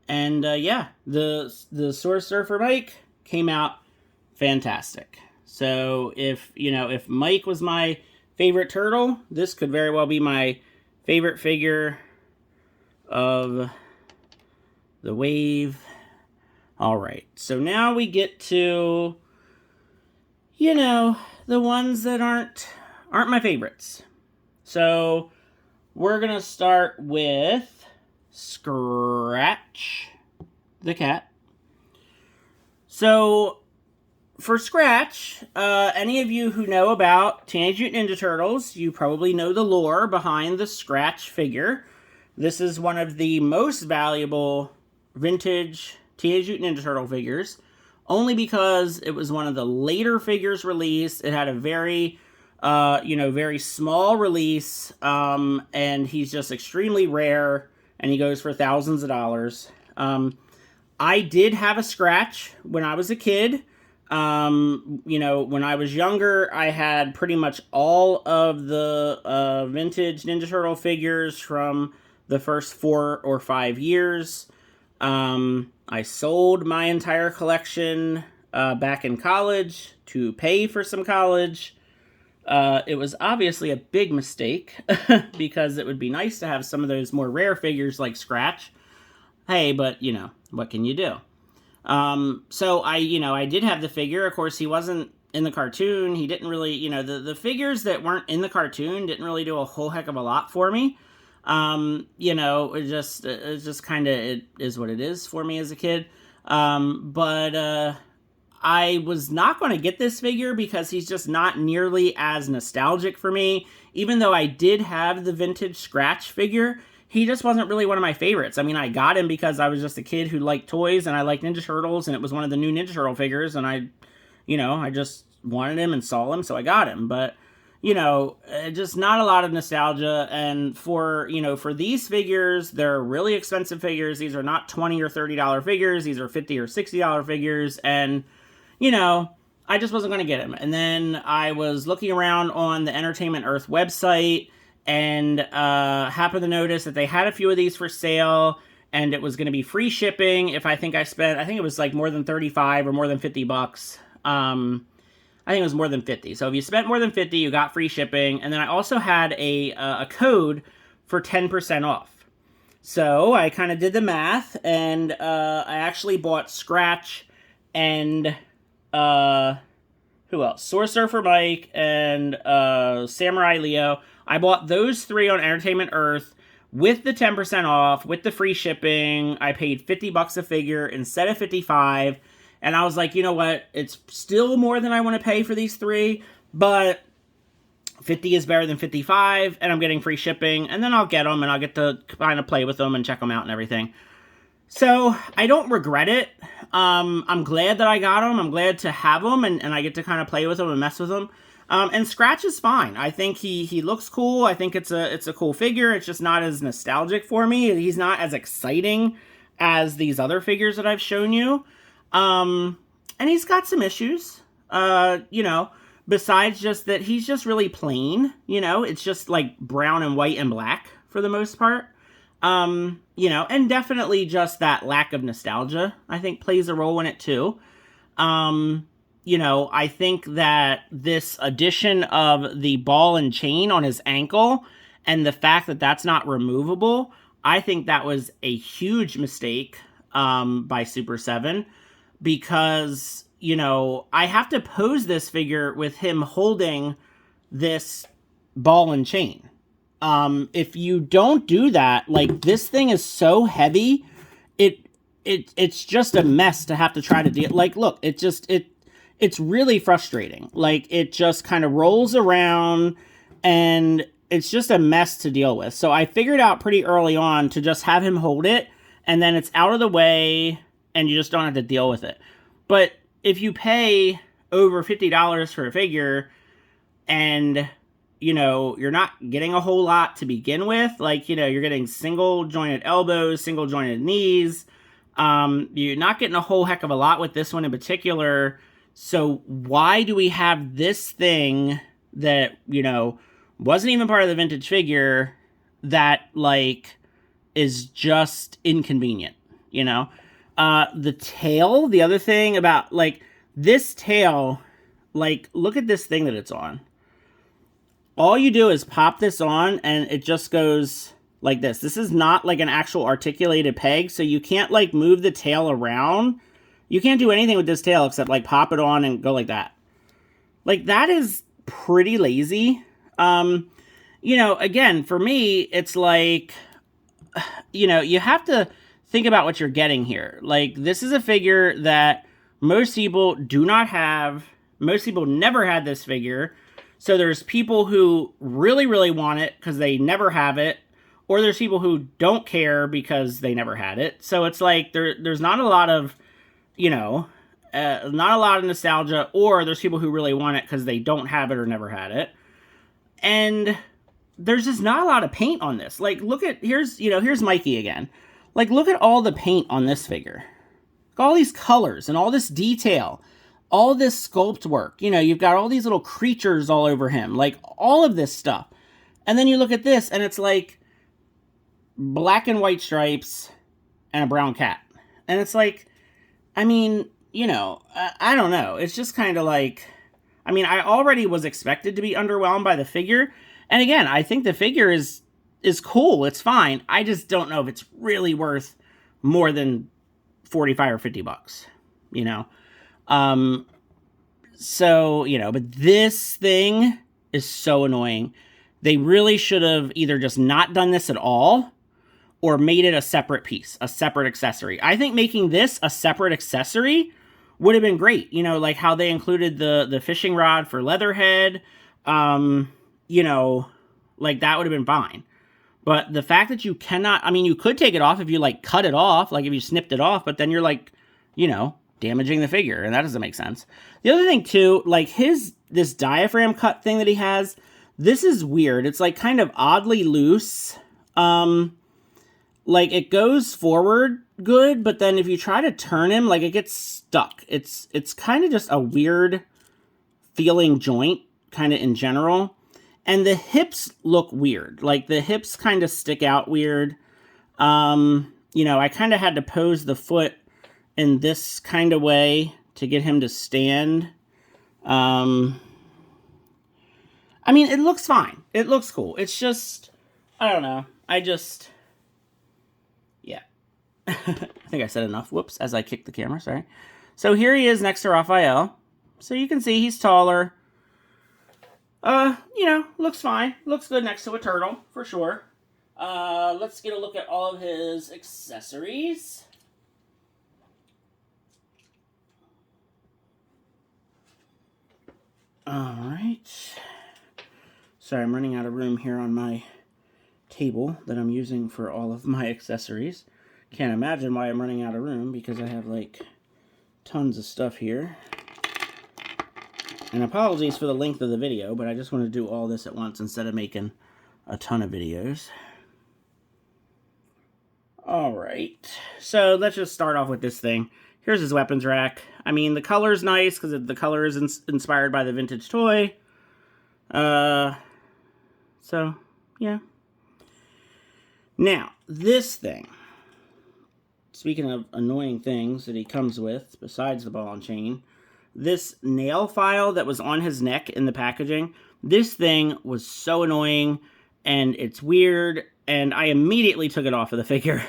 And yeah, the Sword Surfer Mike came out fantastic. So if Mike was my favorite turtle, this could very well be my favorite figure of the wave. All right, so now we get to, the ones that aren't my favorites. So we're gonna start with Scratch the cat. So for Scratch, any of you who know about Teenage Mutant Ninja Turtles, you probably know the lore behind the Scratch figure. This is one of the most valuable vintage Teenage Mutant Ninja Turtle figures, only because it was one of the later figures released. It had a very, very small release, and he's just extremely rare, and he goes for thousands of dollars. I did have a Scratch when I was a kid. When I was younger, I had pretty much all of the vintage Ninja Turtle figures from the first 4 or 5 years. I sold my entire collection back in college to pay for some college. It was obviously a big mistake because it would be nice to have some of those more rare figures like Scratch. Hey, but, what can you do? So I did have the figure. Of course, he wasn't in the cartoon. He didn't really, the figures that weren't in the cartoon didn't really do a whole heck of a lot for me. It's just kind of, it is what it is for me as a kid. But I was not going to get this figure because he's just not nearly as nostalgic for me. Even though I did have the vintage Scratch figure, he just wasn't really one of my favorites. I mean, I got him because I was just a kid who liked toys and I liked Ninja Turtles, and it was one of the new Ninja Turtle figures, and I just wanted him and saw him, so I got him. But just not a lot of nostalgia. And for these figures, they're really expensive figures. These are not $20 or $30 figures. These are $50 or $60 figures. And, I just wasn't going to get him. And then I was looking around on the Entertainment Earth website and happened to notice that they had a few of these for sale, and it was going to be free shipping if I think it was like more than 35 or more than 50 bucks. I think it was more than 50. So if you spent more than 50, you got free shipping. And then I also had a code for 10% off. So I kind of did the math, and I actually bought Scratch and who else? Sorcerer for Mike and Samurai Leo. I bought those 3 on Entertainment Earth with the 10% off, with the free shipping. I paid 50 bucks a figure instead of 55. And I was like, you know what? It's still more than I want to pay for these 3, but 50 is better than 55, and I'm getting free shipping, and then I'll get them, and I'll get to kind of play with them and check them out and everything. So I don't regret it. I'm glad that I got them. I'm glad to have them, and I get to kind of play with them and mess with them. And Scratch is fine. I think he looks cool. I think it's a cool figure. It's just not as nostalgic for me. He's not as exciting as these other figures that I've shown you. And he's got some issues, besides just that he's just really plain, it's just like brown and white and black for the most part. And definitely just that lack of nostalgia, I think, plays a role in it too. I think that this addition of the ball and chain on his ankle and the fact that that's not removable, I think that was a huge mistake, by Super7. Because, I have to pose this figure with him holding this ball and chain. If you don't do that, like, this thing is so heavy, it's just a mess to have to try to deal. Like, look, it's really frustrating. Like, it just kind of rolls around, and it's just a mess to deal with. So I figured out pretty early on to just have him hold it, and then it's out of the way, and you just don't have to deal with it. But if you pay over $50 for a figure and, you're not getting a whole lot to begin with, like, you're getting single jointed elbows, single jointed knees, you're not getting a whole heck of a lot with this one in particular. So why do we have this thing that, wasn't even part of the vintage figure that, like, is just inconvenient, The tail, the other thing about, like, this tail, like, look at this thing that it's on. All you do is pop this on, and it just goes like this. This is not, like, an actual articulated peg, so you can't, like, move the tail around. You can't do anything with this tail except, like, pop it on and go like that. Like, that is pretty lazy. Again, for me, it's like, you have to think about what you're getting here. Like, this is a figure that most people do not have. Most people never had this figure. So there's people who really, really want it because they never have it. Or there's people who don't care because they never had it. So it's like there's not a lot of, not a lot of nostalgia. Or there's people who really want it because they don't have it or never had it. And there's just not a lot of paint on this. Like, look at, here's Mikey again. Like, look at all the paint on this figure. Look at all these colors and all this detail. All this sculpt work. You've got all these little creatures all over him. Like, all of this stuff. And then you look at this, and it's like black and white stripes and a brown cat. And it's like, I mean, I don't know. It's just kind of like, I already was expected to be underwhelmed by the figure. And again, I think the figure is cool. It's fine. I just don't know if it's really worth more than 45 or 50 bucks, but this thing is so annoying. They really should have either just not done this at all or made it a separate piece, a separate accessory. I think making this a separate accessory would have been great. Like how they included the fishing rod for Leatherhead, like that would have been fine. But the fact that you cannot, you could take it off if you, like, cut it off, like if you snipped it off, but then you're, like, damaging the figure, and that doesn't make sense. The other thing, too, like, this diaphragm cut thing that he has, this is weird. It's, like, kind of oddly loose. Like, it goes forward good, but then if you try to turn him, like, it gets stuck. It's kind of just a weird feeling joint kind of in general. And the hips look weird. Like the hips kind of stick out weird. You know, I kind of had to pose the foot in this kind of way to get him to stand. I mean, it looks fine. It looks cool. It's just, I don't know. Yeah. I think I said enough. Whoops, as I kicked the camera, sorry. So here he is next to Raphael. So you can see he's taller. You know, looks fine. Looks good next to a turtle, for sure. Let's get a look at all of his accessories. Alright. Sorry, I'm running out of room here on my table that I'm using for all of my accessories. Can't imagine why I'm running out of room, because I have, like, tons of stuff here. And apologies for the length of the video, but I just want to do all this at once instead of making a ton of videos. Alright, so let's just start off with this thing. Here's his weapons rack. I mean, the color's nice because the color is inspired by the vintage toy. So, yeah. Now, this thing. Speaking of annoying things that he comes with, besides the ball and chain, this nail file that was on his neck in the packaging, this thing was so annoying, and it's weird, and I immediately took it off of the figure.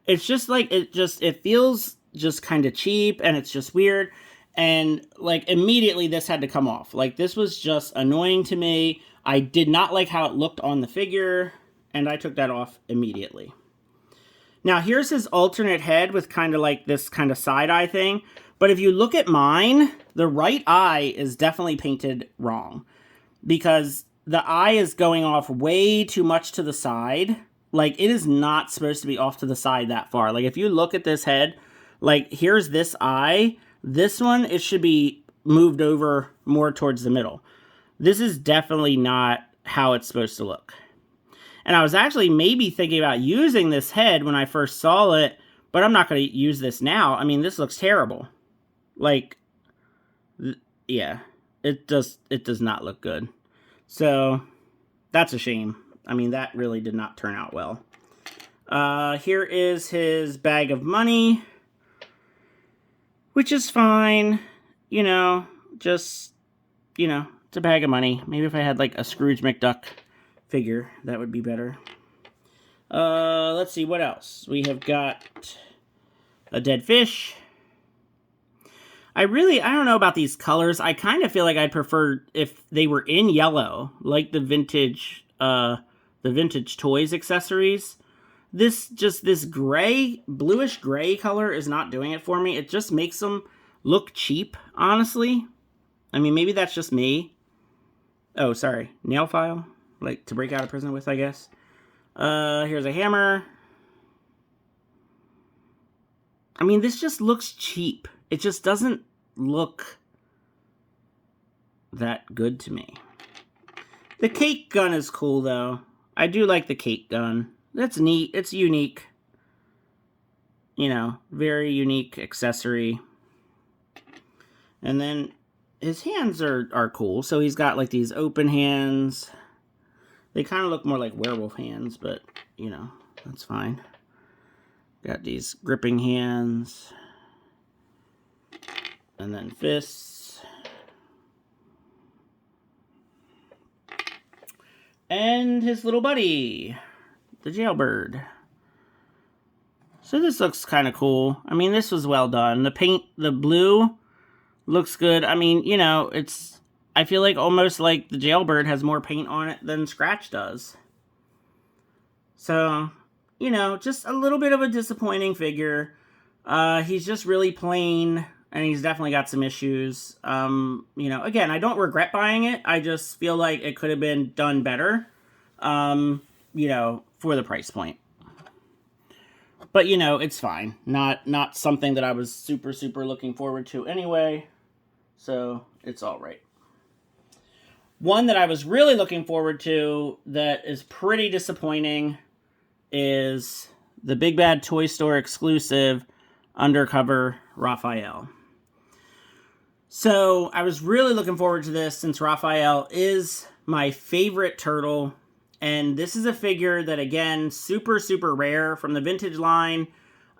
It's just like, it feels just kind of cheap, and it's just weird, and like immediately this had to come off. Like, this was just annoying to me. I did not like how it looked on the figure, and I took that off immediately. Now, here's his alternate head with kind of like this kind of side-eye thing. But if you look at mine, the right eye is definitely painted wrong. Because the eye is going off way too much to the side. Like, it is not supposed to be off to the side that far. Like, if you look at this head, like, here's this eye. This one, it should be moved over more towards the middle. This is definitely not how it's supposed to look. And I was actually maybe thinking about using this head when I first saw it, but I'm not going to use this now. I mean, this looks terrible. Like, yeah, it does not look good. So, that's a shame. I mean, that really did not turn out well. Here is his bag of money, which is fine. You know, just, you know, it's a bag of money. Maybe if I had, like, a Scrooge McDuck figure, that would be better. Let's see, what else? We have got a dead fish. I don't know about these colors. I kind of feel like I'd prefer if they were in yellow, like the vintage toys accessories. This gray, bluish gray color is not doing it for me. It just makes them look cheap, honestly. I mean, maybe that's just me. Oh, sorry, nail file. Like, to break out of prison with, I guess. Here's a hammer. I mean, this just looks cheap. It just doesn't look that good to me. The cake gun is cool, though. I do like the cake gun. That's neat. It's unique. You know, very unique accessory. And then his hands are cool. So he's got, like, these open hands. They kind of look more like werewolf hands, but, you know, that's fine. Got these gripping hands. And then fists. And his little buddy, the jailbird. So this looks kind of cool. I mean, this was well done. The paint, the blue, looks good. I mean, you know, I feel like almost like the jailbird has more paint on it than Scratch does. So, you know, just a little bit of a disappointing figure. He's just really plain, and he's definitely got some issues. You know, again, I don't regret buying it. I just feel like it could have been done better, you know, for the price point. But, you know, it's fine. Not something that I was super, super looking forward to anyway. So, it's all right. One that I was really looking forward to that is pretty disappointing is the Big Bad Toy Store exclusive Undercover Raphael. So I was really looking forward to this since Raphael is my favorite turtle. And this is a figure that, again, super, super rare from the vintage line,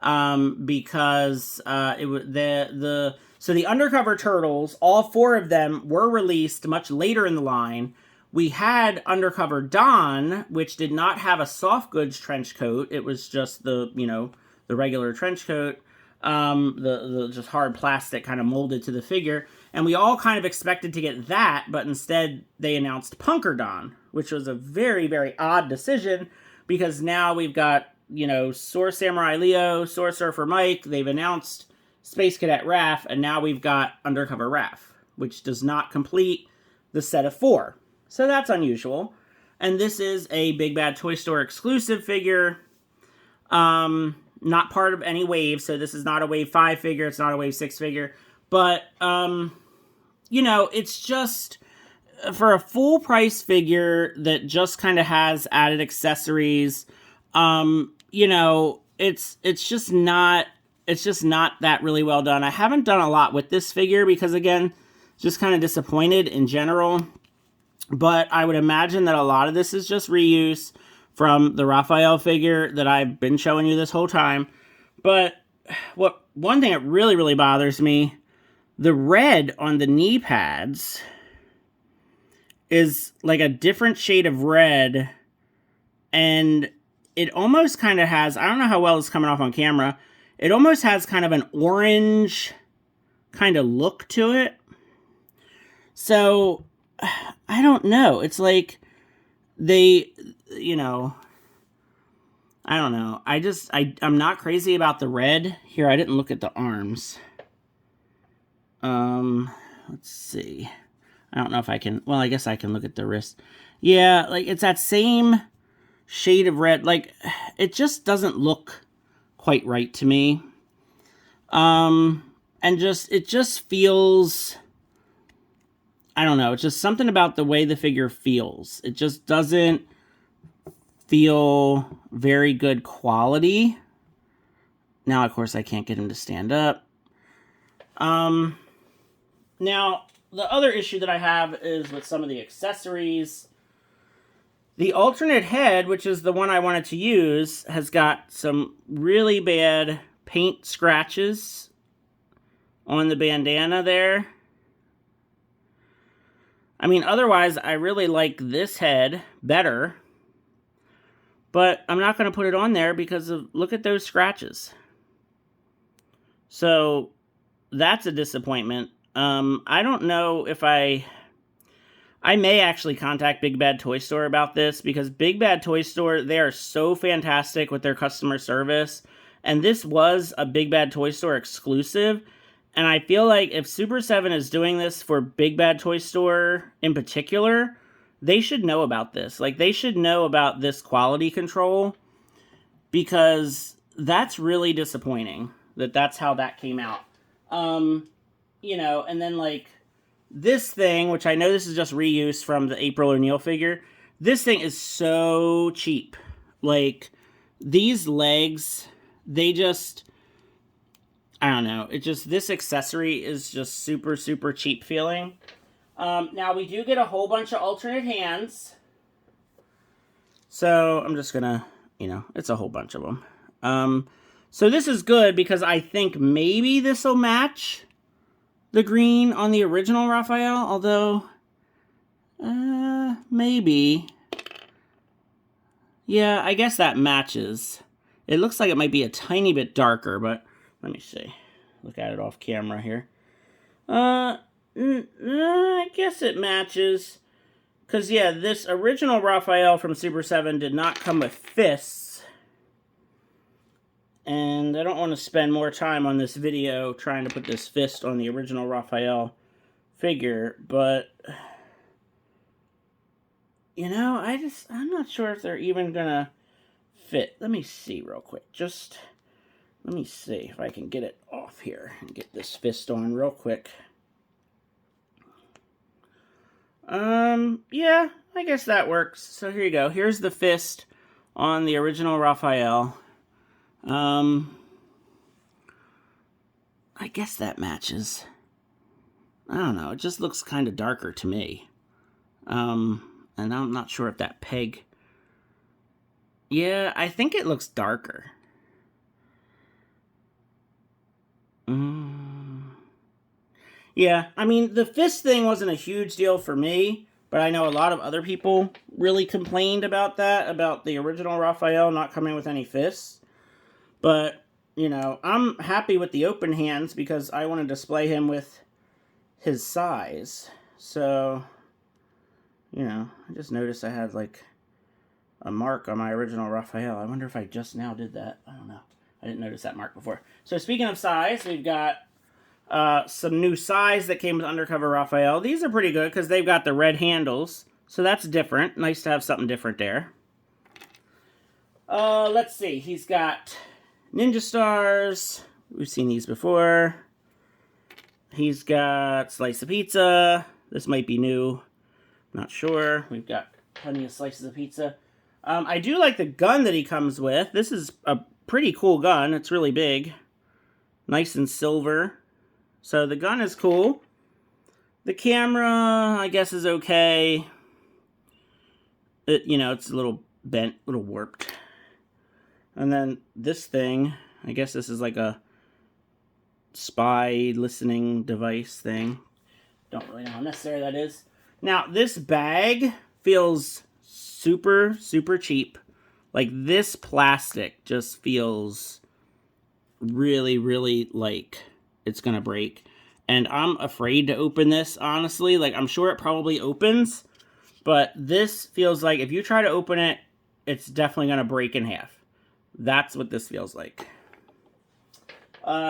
because it was so the undercover turtles, all 4 of them were released much later in the line. We had Undercover Don, which did not have a soft goods trench coat. It was just the regular trench coat, the just hard plastic kind of molded to the figure. And we all kind of expected to get that, but instead they announced Punker Don, which was a very, very odd decision, because now we've got, Sword Samurai Leo, Sword Surfer Mike, they've announced Space Cadet Raph, and now we've got Undercover Raph, which does not complete the set of 4. So that's unusual. And this is a Big Bad Toy Store exclusive figure. Not part of any wave, so this is not a wave 5 figure, it's not a wave 6 figure. But, it's just, for a full price figure that just kind of has added accessories, it's just not that really well done. I haven't done a lot with this figure because, again, just kind of disappointed in general. But I would imagine that a lot of this is just reuse from the Raphael figure that I've been showing you this whole time. But one thing that really, really bothers me, the red on the knee pads is like a different shade of red, and it almost kind of has, I don't know how well it's coming off on camera, it almost has kind of an orange kind of look to it. So I don't know. It's like they, I don't know. I'm not crazy about the red. Here, I didn't look at the arms. Let's see. I don't know if I can, well, I guess I can look at the wrist. Yeah, like it's that same shade of red. Like, it just doesn't look quite right to me. And it just feels, I don't know, it's just something about the way the figure feels. It just doesn't feel very good quality. Now, of course, I can't get him to stand up. Now, the other issue that I have is with some of the accessories. The alternate head, which is the one I wanted to use, has got some really bad paint scratches on the bandana there. I mean, otherwise, I really like this head better. But I'm not going to put it on there because of, look at those scratches. So, that's a disappointment. I don't know if I may actually contact Big Bad Toy Store about this, because Big Bad Toy Store, they are so fantastic with their customer service. And this was a Big Bad Toy Store exclusive. And I feel like if Super 7 is doing this for Big Bad Toy Store in particular, they should know about this. Like, they should know about this quality control, because that's really disappointing that that's how that came out. And then, like, this thing, which I know this is just reuse from the April O'Neil figure, this thing is so cheap. Like, these legs, they just, I don't know. It just, this accessory is just super, super cheap feeling. Now, we do get a whole bunch of alternate hands. So, I'm just gonna, it's a whole bunch of them. So this is good because I think maybe this will match the green on the original Raphael, although, maybe. Yeah, I guess that matches. It looks like it might be a tiny bit darker, but let me see. Look at it off camera here. I guess it matches. Because, yeah, this original Raphael from Super 7 did not come with fists. And I don't want to spend more time on this video trying to put this fist on the original Raphael figure, but, I'm not sure if they're even gonna fit. Let me see real quick. Let me see if I can get it off here and get this fist on real quick. Yeah, I guess that works. So here you go. Here's the fist on the original Raphael. I guess that matches. I don't know, it just looks kind of darker to me. And I'm not sure if that peg... Yeah, I think it looks darker. Yeah, I mean, the fist thing wasn't a huge deal for me, but I know a lot of other people really complained about that, about the original Raphael not coming with any fists. But, you know, I'm happy with the open hands because I want to display him with his size. So, you know, I just noticed I had, like, a mark on my original Raphael. I wonder if I just now did that. I don't know. I didn't notice that mark before. So speaking of size, we've got some new size that came with Undercover Raphael. These are pretty good because they've got the red handles. So that's different. Nice to have something different there. Let's see. He's got Ninja Stars. We've seen these before. He's got Slice of Pizza. This might be new. Not sure. We've got plenty of slices of pizza. I do like the gun that he comes with. This is a pretty cool gun. It's really big. Nice and silver. So the gun is cool. The camera, I guess, is okay. You know, it's a little bent, a little warped. And then this thing, I guess this is like a spy listening device thing. Don't really know how necessary that is. Now, this bag feels super, super cheap. Like, this plastic just feels really, really like it's gonna break. And I'm afraid to open this, honestly. Like, I'm sure it probably opens, but this feels like if you try to open it, it's definitely gonna break in half. That's what this feels like.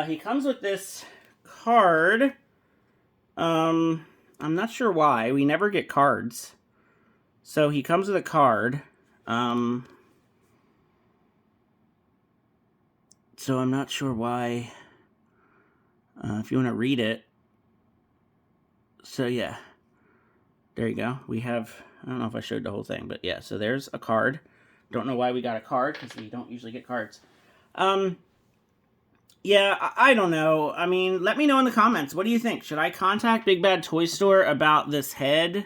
He comes with this card. I'm not sure why. We never get cards. So he comes with a card. So I'm not sure why. If you want to read it. So yeah. There you go. We have, I don't know if I showed the whole thing, but yeah. So there's a card. Don't know why we got a card, because we don't usually get cards. Yeah, I don't know. I mean, let me know in the comments. What do you think? Should I contact Big Bad Toy Store about this head?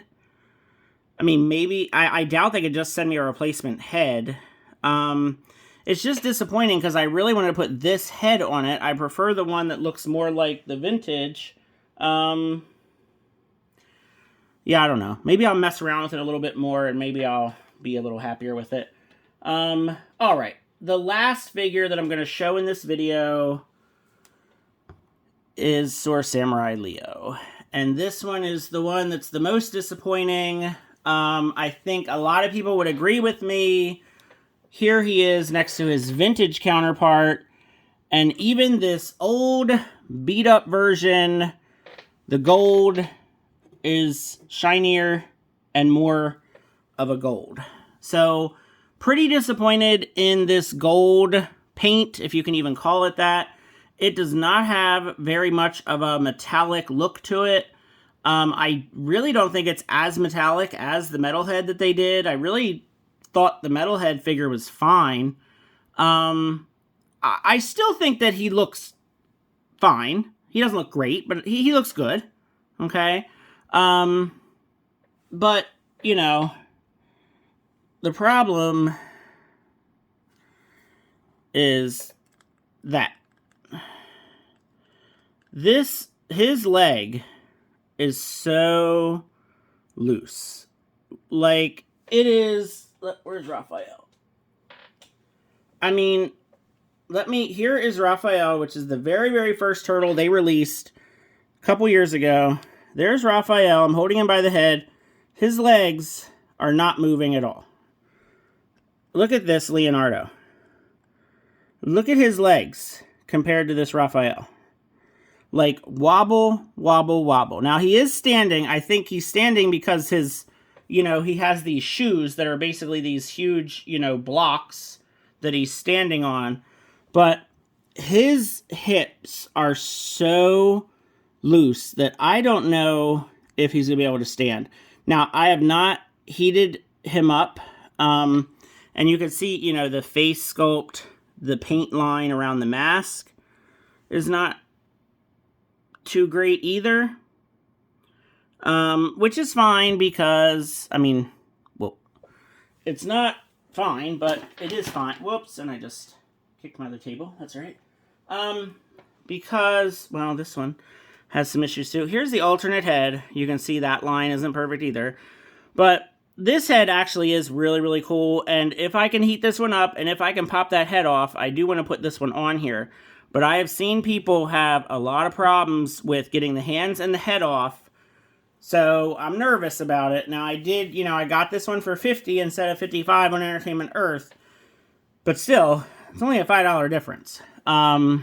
I mean, maybe. I doubt they could just send me a replacement head. It's just disappointing because I really wanted to put this head on it. I prefer the one that looks more like the vintage. Yeah, I don't know. Maybe I'll mess around with it a little bit more and maybe I'll be a little happier with it. Alright. The last figure that I'm going to show in this video is Sword Samurai Leo. And this one is the one that's the most disappointing. I think a lot of people would agree with me. Here he is next to his vintage counterpart. And even this old beat up version, the gold is shinier and more of a gold. So pretty disappointed in this gold paint, if you can even call it that. It does not have very much of a metallic look to it. I really don't think it's as metallic as the metalhead that they did. I really thought the metalhead figure was fine. I still think that he looks fine. He doesn't look great, but he looks good. Okay? But, you know, the problem is that his leg is so loose. Like, it is, where's Raphael? I mean, here is Raphael, which is the very, very first turtle they released a couple years ago. There's Raphael. I'm holding him by the head. His legs are not moving at all. Look at this Leonardo. Look at his legs compared to this Raphael. Like, wobble, wobble, wobble. Now, he is standing. I think he's standing because his, you know, he has these shoes that are basically these huge, you know, blocks that he's standing on. But his hips are so loose that I don't know if he's going to be able to stand. Now, I have not heated him up. And you can see, you know, the face sculpt, the paint line around the mask is not too great either. which is fine because, I mean, well, it's not fine, but it is fine. Whoops, and I just kicked my other table. That's right. Because, well, this one has some issues too. Here's the alternate head. You can see that line isn't perfect either. But this head actually is really, really cool. And if I can heat this one up and if I can pop that head off, I do want to put this one on here. But I have seen people have a lot of problems with getting the hands and the head off. So I'm nervous about it. Now I did, I got this one for $50 instead of $55 on Entertainment Earth. But still, it's only a $5 difference. I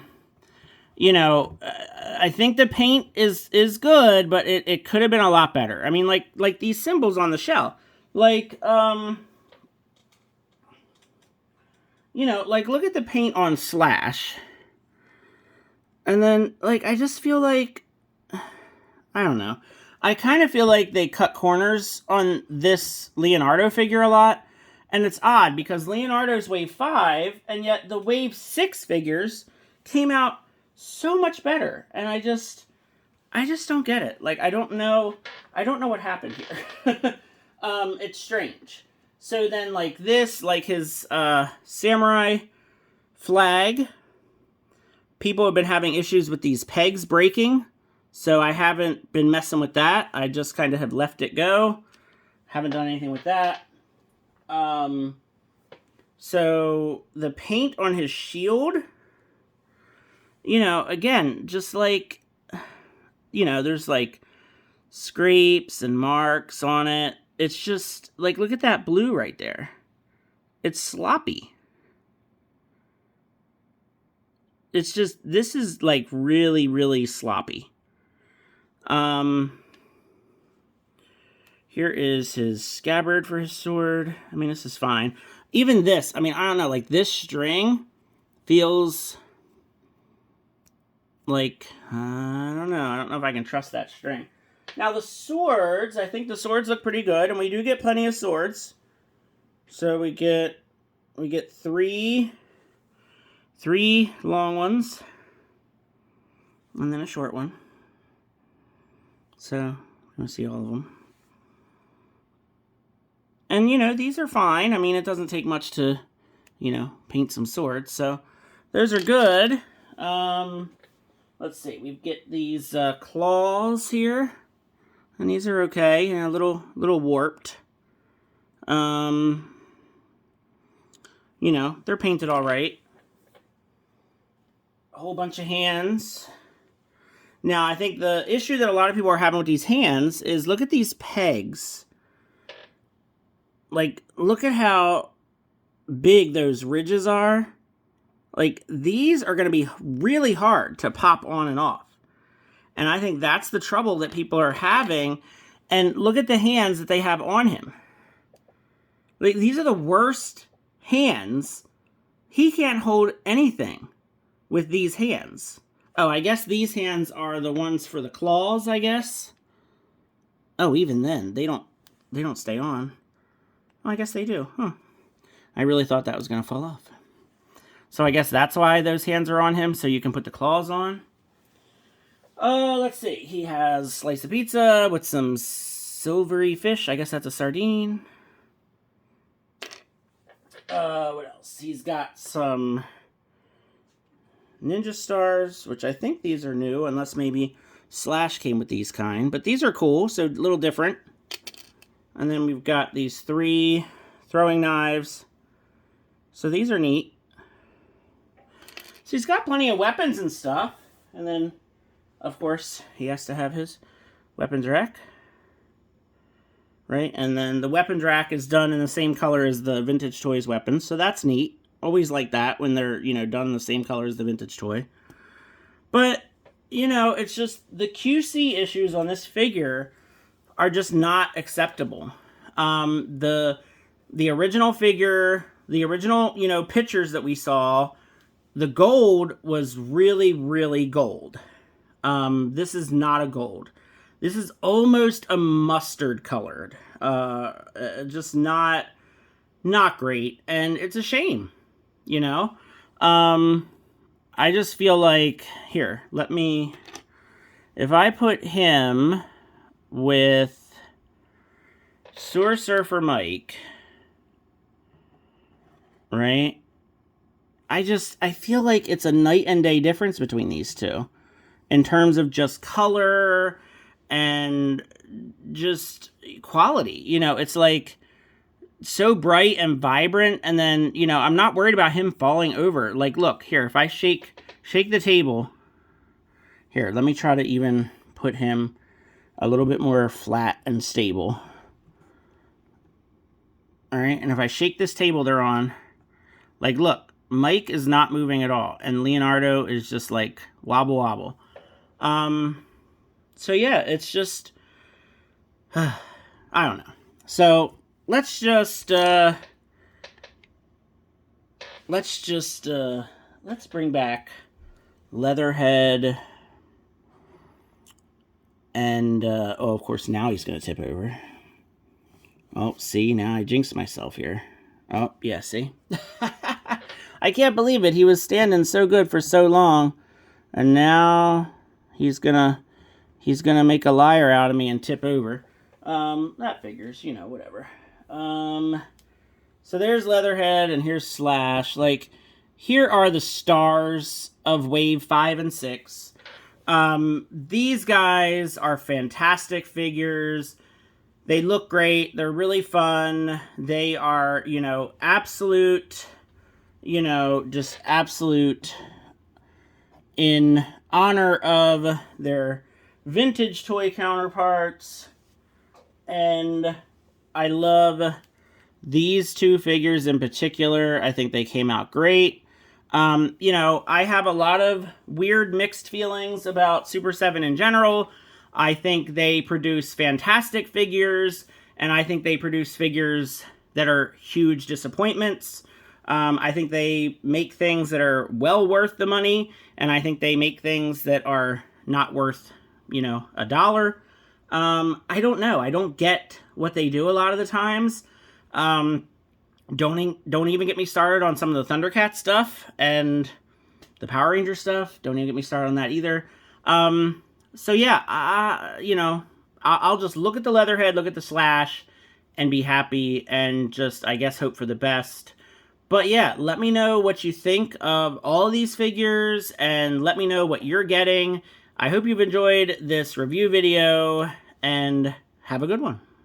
think the paint is good, but it could have been a lot better. I mean, like these symbols on the shell. Like, look at the paint on Slash. And then, I just feel like, I don't know. I kind of feel like they cut corners on this Leonardo figure a lot. And it's odd, because Leonardo's Wave 5, and yet the Wave 6 figures came out so much better. And I just don't get it. I don't know what happened here. It's strange. So then, this, his samurai flag, people have been having issues with these pegs breaking. So I haven't been messing with that. I just kind of have left it go. Haven't done anything with that. So the paint on his shield, again, just there's scrapes and marks on it. It's just look at that blue right there. It's sloppy. It's just, this is really, really sloppy. Here is his scabbard for his sword. I mean, this is fine. Even this, I mean, I don't know, this string feels I don't know. I don't know if I can trust that string. Now, the swords, I think the swords look pretty good, and we do get plenty of swords. So we get three long ones, and then a short one. So, I'm going to see all of them. And, these are fine. I mean, it doesn't take much to, paint some swords. So, those are good. Let's see. We get these claws here. And these are okay. A little warped. They're painted all right. A whole bunch of hands. Now, I think the issue that a lot of people are having with these hands is look at these pegs. Look at how big those ridges are. These are going to be really hard to pop on and off. And I think that's the trouble that people are having. And look at the hands that they have on him. These are the worst hands. He can't hold anything with these hands. Oh, I guess these hands are the ones for the claws, I guess. Oh, even then, they don't stay on. Oh, I guess they do. Huh. I really thought that was going to fall off. So I guess that's why those hands are on him, so you can put the claws on. Let's see. He has slice of pizza with some silvery fish. I guess that's a sardine. What else? He's got some ninja stars, which I think these are new, unless maybe Slash came with these kind. But these are cool, so a little different. And then we've got these 3 throwing knives. So these are neat. So he's got plenty of weapons and stuff. And then, of course, he has to have his weapons rack. Right? And then the weapons rack is done in the same color as the Vintage Toys weapons. So that's neat. Always like that when they're, done in the same color as the Vintage Toy. But, it's just the QC issues on this figure are just not acceptable. The original figure, the original, pictures that we saw, the gold was really, really gold. This is not a gold. This is almost a mustard colored. Just not great. And it's a shame, I just feel like, here, if I put him with Sewer Surfer Mike, right? I feel like it's a night and day difference between these two in terms of just color and just quality. You know, it's like so bright and vibrant, and then, you know, I'm not worried about him falling over. Like, look, here, if I shake the table, here, let me try to even put him a little bit more flat and stable. All right, and if I shake this table they're on, like, look, Mike is not moving at all, and Leonardo is just like wobble wobble. So yeah, it's just I don't know. So let's bring back Leatherhead, and oh, of course, now he's gonna tip over. Oh, see, now I jinxed myself here. Oh, yeah, see? I can't believe it. He was standing so good for so long, and now he's gonna make a liar out of me and tip over. That figures, you know, whatever. So there's Leatherhead, and here's Slash. Like, here are the stars of Wave 5 and 6. These guys are fantastic figures. They look great. They're really fun. They are, you know, absolute, you know, just absolute in honor of their vintage toy counterparts. And I love these two figures in particular. I think they came out great. You know, I have a lot of weird mixed feelings about Super 7 in general. I think they produce fantastic figures, and I think they produce figures that are huge disappointments. I think they make things that are well worth the money, and I think they make things that are not worth, you know, $1. I don't know. I don't get what they do a lot of the times. Don't even get me started on some of the Thundercat stuff and the Power Ranger stuff. Don't even get me started on that either. So yeah, you know, I'll just look at the Leatherhead, look at the Slash, and be happy, and just, I guess, hope for the best. But yeah, let me know what you think of all of these figures, and let me know what you're getting. I hope you've enjoyed this review video, and have a good one.